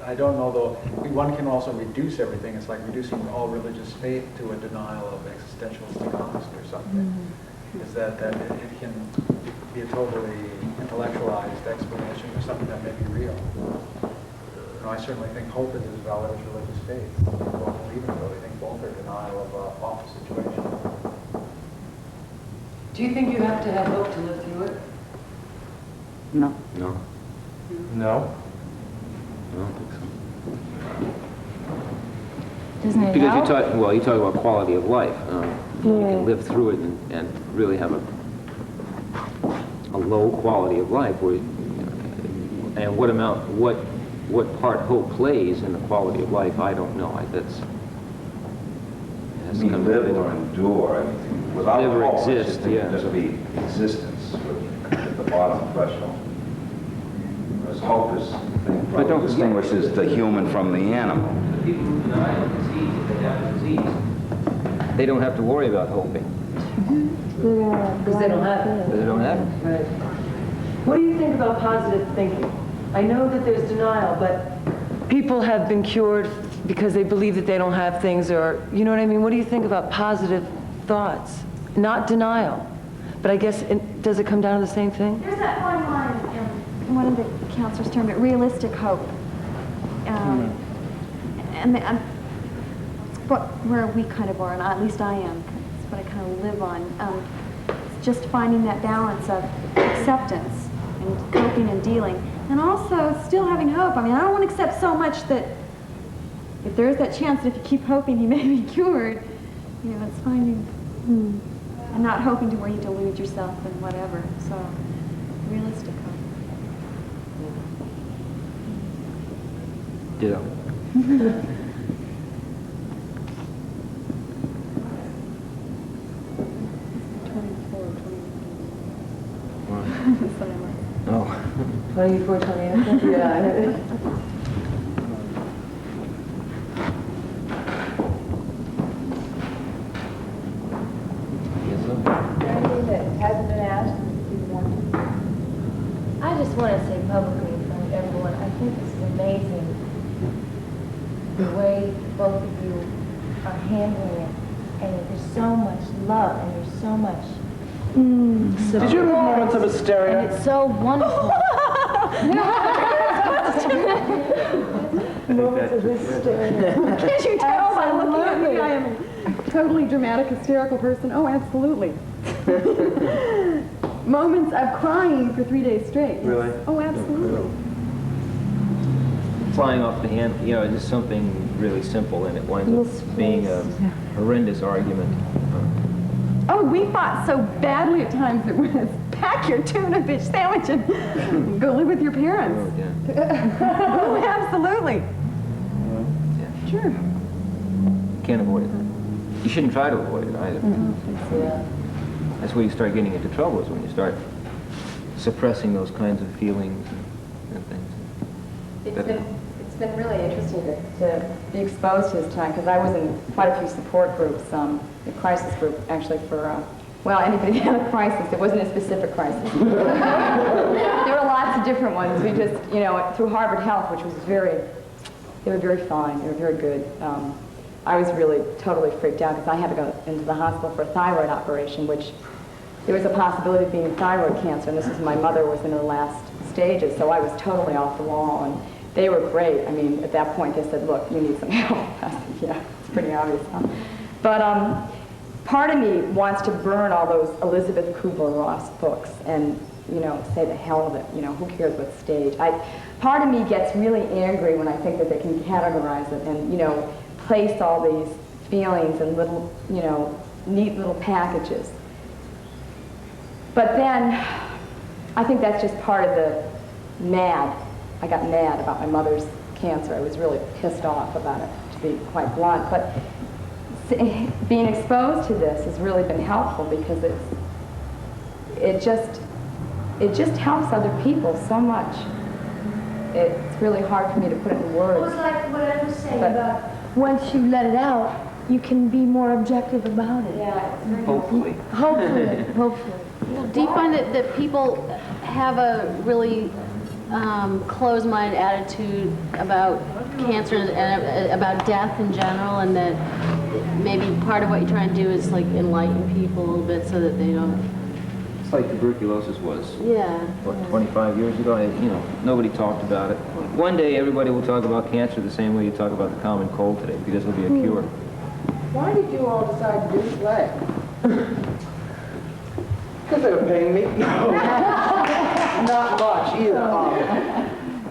I don't know, though. One can also reduce everything. It's like reducing all religious faith to a denial of existentialistic honesty or something. Is that it can be a totally intellectualized explanation for something that may be real. You know, I certainly think hope is as valid as religious faith. People don't believe in it, though. They think both are denial of an awful situation. Do you think you have to have hope to live through it? No. No. No? I don't think so. Doesn't it Because help? you talk about quality of life. You can live through it and really have a low quality of life. And what part hope plays in the quality of life, I don't know. That's You mean live or endure everything. without Never hope, it's exist, just yeah. just be existence at the bottom threshold. Whereas hope is But don't distinguishes the human from the animal. The people who deny the disease, if they have a disease, they don't have to worry about hoping. Because they don't have it. Because they don't have it. Right. What do you think about positive thinking? I know that there's denial, but people have been cured because they believe that they don't have things, or, you know what I mean? What do you think about positive thoughts? Not denial, but I guess, does it come down to the same thing? There's that one line, one of the counselors termed it realistic hope. And where we kind of are, and at least I am, it's what I kind of live on. It's just finding that balance of acceptance and coping and dealing, and also still having hope. I mean, I don't want to accept so much that if there is that chance that if you keep hoping he may be cured, you know, it's finding, and not hoping to where you delude yourself and whatever. So, realistic hope. Ditto. Oh. 24, 28? Yeah. Anything that hasn't been asked, if you want to? I just want to say publicly in front of everyone, I think this is amazing, the way both of you are handling it. And there's so much love, and there's so much support. Did you have moments of hysteria? And it's so wonderful. Moments of hysteria. Can't you tell by looking at me? I am a totally dramatic, hysterical person. Oh, absolutely. Moments of crying for 3 days straight. Really? Oh, absolutely. Flying off the hand, you know, just something really simple, and it winds up being a horrendous argument. Oh, we fought so badly at times it was pack your tuna fish sandwich and go live with your parents. Oh, yeah. Oh, absolutely. Sure. Can't avoid it. You shouldn't try to avoid it either. Yeah. That's where you start getting into trouble, is when you start suppressing those kinds of feelings and things. It's been really interesting to be exposed to this time, because I was in quite a few support groups, the crisis group actually for, well, anybody that had a crisis. It wasn't a specific crisis. There were lots of different ones. We just, you know, through Harvard Health, which was they were very fine, they were very good. I was really totally freaked out because I had to go into the hospital for a thyroid operation, which there was a possibility of being thyroid cancer, and this was, my mother was in the last stages, so I was totally off the wall, and they were great. I mean, at that point they said, look, you need some help. I said, yeah, it's pretty obvious, huh? But part of me wants to burn all those Elizabeth Kubler-Ross books and, you know, say the hell of it, you know, who cares what stage. Part of me gets really angry when I think that they can categorize it and, you know, place all these feelings in little, you know, neat little packages. But then, I think that's just part of the mad. I got mad about my mother's cancer. I was really pissed off about it, to be quite blunt. But being exposed to this has really been helpful because it just helps other people so much. It's really hard for me to put it in words. Well, it's like what I was saying But- about once you let it out, you can be more objective about it. Yeah, it's very Hopefully. Hopefully, hopefully. Do you find that people have a really closed-minded attitude about cancer and about death in general, and that maybe part of what you're trying to do is like enlighten people a little bit so that they don't... It's like tuberculosis was. Yeah. What, 25 years ago? You know, nobody talked about it. One day everybody will talk about cancer the same way you talk about the common cold today, because there'll be a cure. Why did you all decide to do the play? Because they were paying me. Not much either.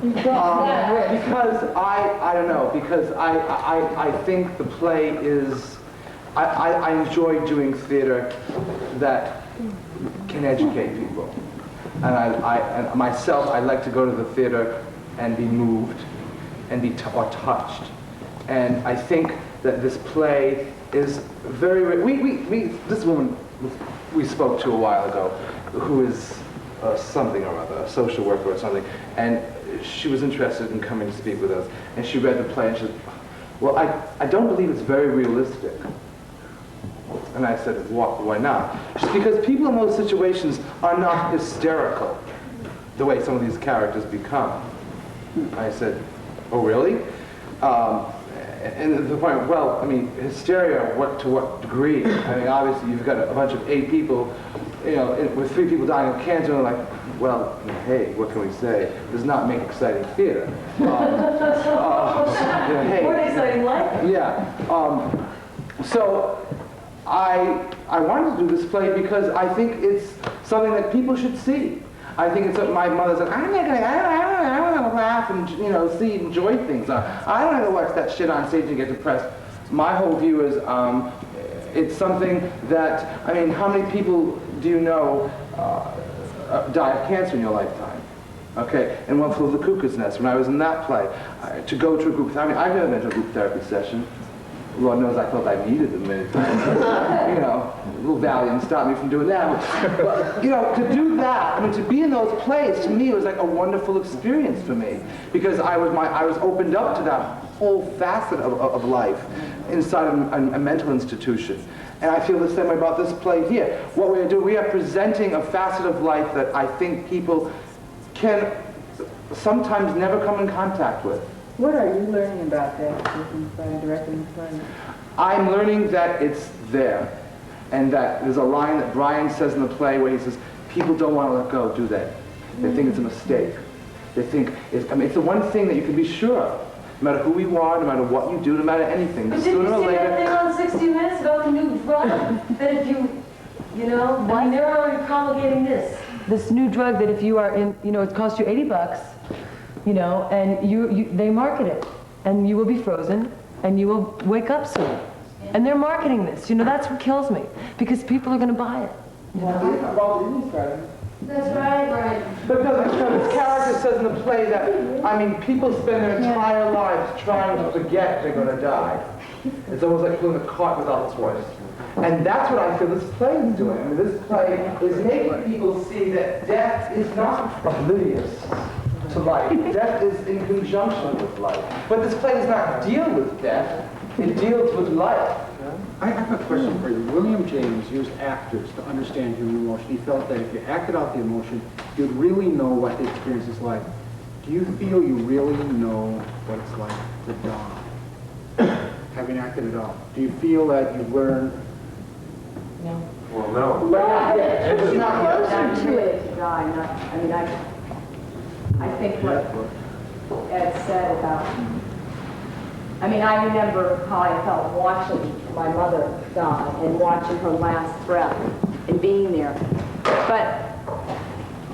Because I don't know, because I think the play is, I enjoy doing theater that can educate people. And I myself, I like to go to the theater and be moved and be touched. And I think that this play is very, this woman we spoke to a while ago, who is something or other, a social worker or something, and she was interested in coming to speak with us. And she read the play and she said, well, I don't believe it's very realistic. And I said, why not? She said, because people in those situations are not hysterical the way some of these characters become. I said, oh, really? And the point, well, I mean, hysteria, to what degree? I mean, obviously, you've got a bunch of 8 people, you know, with 3 people dying of cancer, and like, well, hey, what can we say? It does not make exciting theater. Hey, More exciting life. Yeah. So I wanted to do this play because I think it's something that people should see. I think it's what my mother said, I want to laugh and, you know, enjoy things. I don't have to watch that shit on stage and get depressed. My whole view is it's something that, I mean, how many people do you know die of cancer in your lifetime? Okay, and One Flew Over the Cuckoo's Nest, when I was in that play, to go to a group, I mean, I've never been to a group therapy session. Lord knows I felt I needed them many times. You know, a little Valium stopped me from doing that. But, you know, to do that, I mean, to be in those plays, to me, it was like a wonderful experience for me. Because I was opened up to that whole facet of life inside of a mental institution. And I feel the same way about this play here. What we are doing, we are presenting a facet of life that I think people can sometimes never come in contact with. What are you learning about that directing the play? I'm learning that it's there. And that there's a line that Brian says in the play where he says, people don't want to let go, do they? They think it's a mistake. They think, it's the one thing that you can be sure of. No matter who you are, no matter what you do, no matter anything. But didn't you see that thing on 60 Minutes about the new drug? That if you know, I mean, they're already promulgating this new drug that if you are in, you know, it costs you $80, you know, and they market it, and you will be frozen, and you will wake up soon. And they're marketing this. You know, that's what kills me, because people are going to buy it. You know? That's right, Brian. Because this character says in the play that, I mean, people spend their entire lives trying to forget they're going to die. It's almost like pulling a cart without its horse. And that's what I feel this play is doing. I mean, this play is making people see that death is not oblivious to life. Death is in conjunction with life. But this play does not deal with death. It deals with life. I have a question for you. William James used actors to understand human emotion. He felt that if you acted out the emotion, you'd really know what the experience is like. Do you feel you really know what it's like to die, having acted it out? Do you feel that you've learned? No. Well, no. It's not closer to it to die. I mean, I think what Ed said about, I mean, I remember how I felt watching my mother die and watching her last breath and being there. But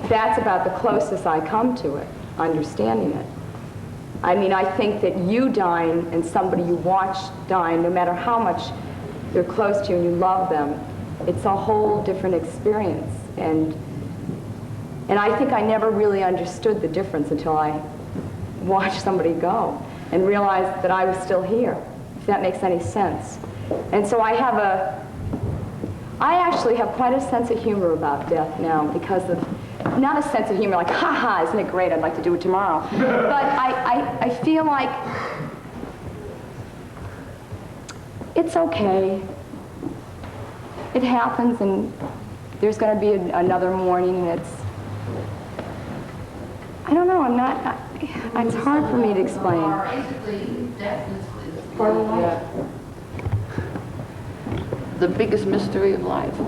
that's about the closest I come to it, understanding it. I mean, I think that you dying and somebody you watch dying, no matter how much they're close to you and you love them, it's a whole different experience. And I think I never really understood the difference until I watched somebody go and realized that I was still here, if that makes any sense. And so I actually have quite a sense of humor about death now because of, not a sense of humor like, ha ha, isn't it great, I'd like to do it tomorrow. But I feel like it's okay. It happens and there's going to be another morning that's, I don't know, it's hard for me to explain. Basically, death is part of life. The biggest mystery of life,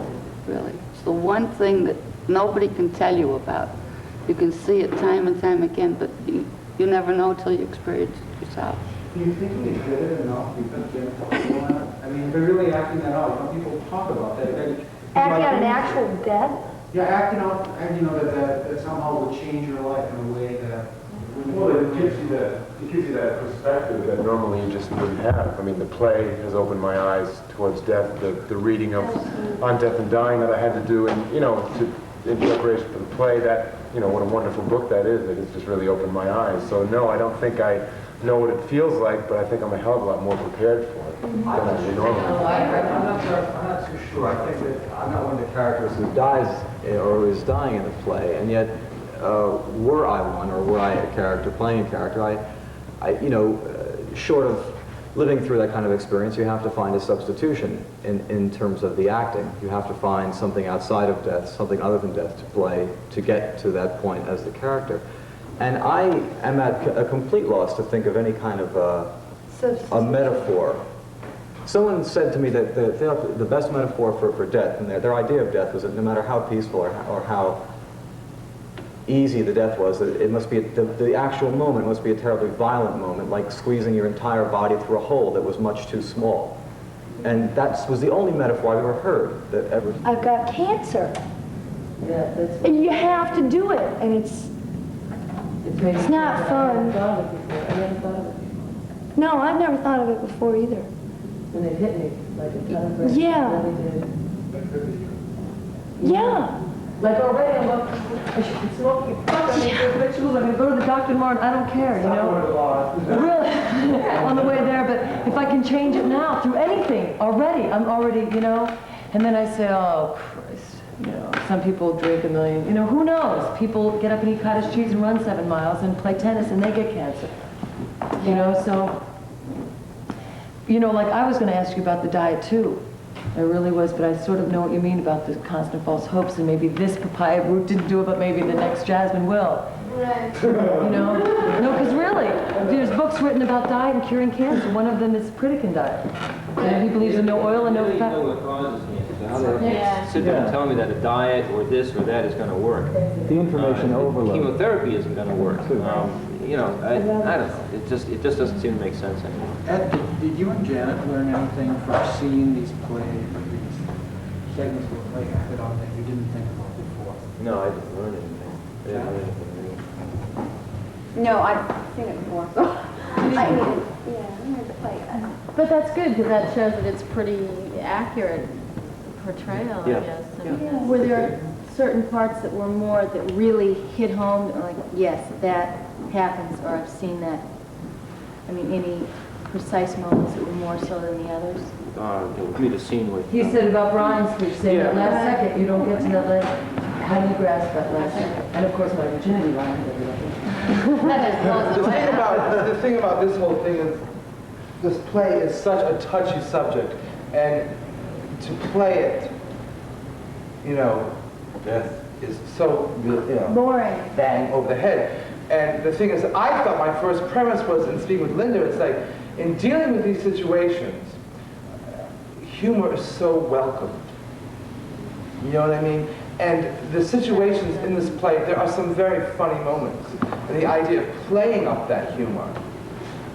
really. It's the one thing that nobody can tell you about. You can see it time and time again, but you never know until you experience it yourself. Do you think they did it enough? I mean, they're really acting that out. You know, people talk about that. Acting out an actual death? Yeah, acting out, and you know, that somehow would change your life in a way that... Well, it gives you that perspective that normally you just wouldn't have. I mean, the play has opened my eyes towards death, the reading of On Death and Dying that I had to do, and, you know, in preparation for the play, that what a wonderful book that is. It's just really opened my eyes. So no, I don't think I know what it feels like, but I think I'm a hell of a lot more prepared for it than I do normally. I'm not so sure. I think that I'm not one of the characters who dies or is dying in the play, and yet were I one, or were I a character playing a character, short of living through that kind of experience, you have to find a substitution in terms of the acting. You have to find something outside of death, something other than death to play to get to that point as the character. And I am at a complete loss to think of any kind of a metaphor. Someone said to me that the best metaphor for death, and their idea of death was that no matter how peaceful or how easy the death was, that it must be, the actual moment must be a terribly violent moment, like squeezing your entire body through a hole that was much too small. And that was the only metaphor I've ever heard that ever... I've got cancer. Yeah, that's... And you have to do it, and it's not fun. I never thought of it before. I never thought of it before. No, I've never thought of it before either. And it hit me like a ton of bricks. Yeah. It really did. Yeah. Like already, I should smoke rituals. I'm going to go to the doctor tomorrow, and I don't care, Really, on the way there. But if I can change it now through anything, I'm already, And then I say, oh, Christ, some people drink a million. Who knows? People get up and eat cottage cheese and run 7 miles and play tennis, and they get cancer. So, like I was going to ask you about the diet too. I really was, but I sort of know what you mean about the constant false hopes, and maybe this papaya root didn't do it, but maybe the next jasmine will. Right. No, because really, there's books written about diet and curing cancer. One of them is Pritikin diet. And he believes in no oil and no fat. Know what causes cancer. How they sit there and tell me that a diet or this or that is going to work. The information overload. Chemotherapy isn't going to work. I don't know. It just doesn't seem to make sense anymore. Ed, did you and Janet learn anything from seeing these plays, or these segments of the play acted on that you didn't think about before? No, I didn't learn anything. I didn't learn anything new. No, I've seen it before, so I heard the play. But that's good, because that shows that it's pretty accurate portrayal, I guess. And were there certain parts that were more, that really hit home, like, yes, that happens, or I've seen that? Any precise moments that were more so than the others? Give me the scene with... He said about Brian's speech, saying that last second, you don't get to that last, how do you grasp that last second? And of course, my virginity line. The thing about this whole thing is, this play is such a touchy subject, and to play it, death is so, boring, bang over the head. And the thing is, I thought my first premise was, in speaking with Linda, it's like, in dealing with these situations, humor is so welcome. You know what I mean? And the situations in this play, there are some very funny moments. And the idea of playing up that humor,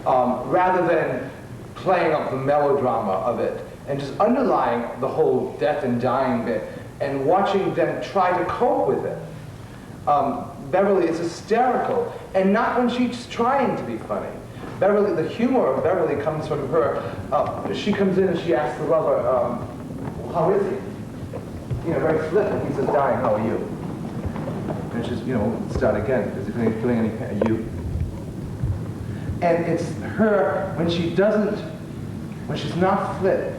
rather than playing up the melodrama of it, and just underlying the whole death and dying bit, and watching them try to cope with it. Beverly is hysterical, and not when she's trying to be funny. Beverly, the humor of Beverly comes from her. She comes in and she asks the lover, how is he? Very flippant. He says, dying, how are you? And she's, start again. Is he feeling any pain? You? And it's her, when she's not flip,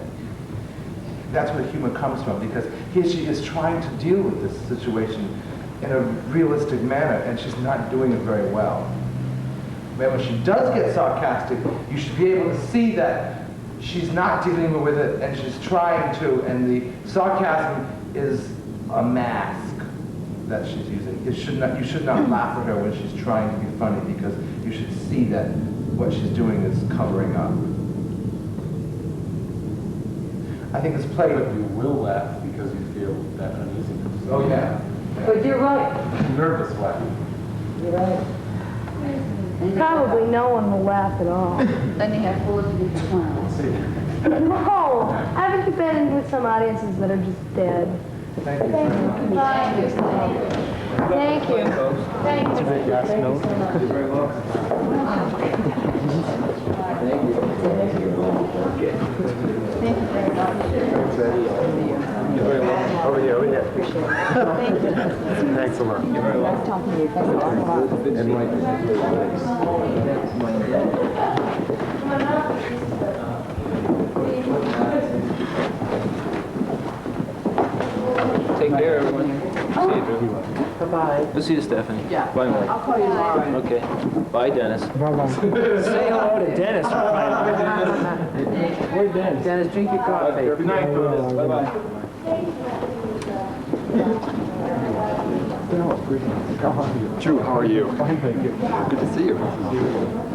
that's where humor comes from, because here she is trying to deal with this situation in a realistic manner, and she's not doing it very well. But when she does get sarcastic, you should be able to see that she's not dealing with it, and she's trying to, and the sarcasm is a mask that she's using. You should not laugh at her when she's trying to be funny, because you should see that what she's doing is covering up. I think this play... But you will laugh because you feel that uneasiness. Oh, yeah. But you're right. Nervous laugh. You're right. Probably no one will laugh at all. Then you have full of big smiles. No, haven't you been with some audiences that are just dead? Thank you. Thank you. Thank you. Thank you. Thank you so much. You're very welcome. Thank you. Thank you very much. You're very welcome. Over here. Thank you. Thanks a lot. to learn. Nice talking to you. Thanks a lot. Take care, everyone. See you, Drew. Bye-bye. We'll see you, Stephanie. Yeah. Bye, Mike. I'll call you tomorrow. Okay. Bye, Dennis. Say hello to Dennis. Where's Dennis? Dennis, drink your coffee. Good night, Bye-bye. Drew, how are you? Fine, thank you. Good to see you.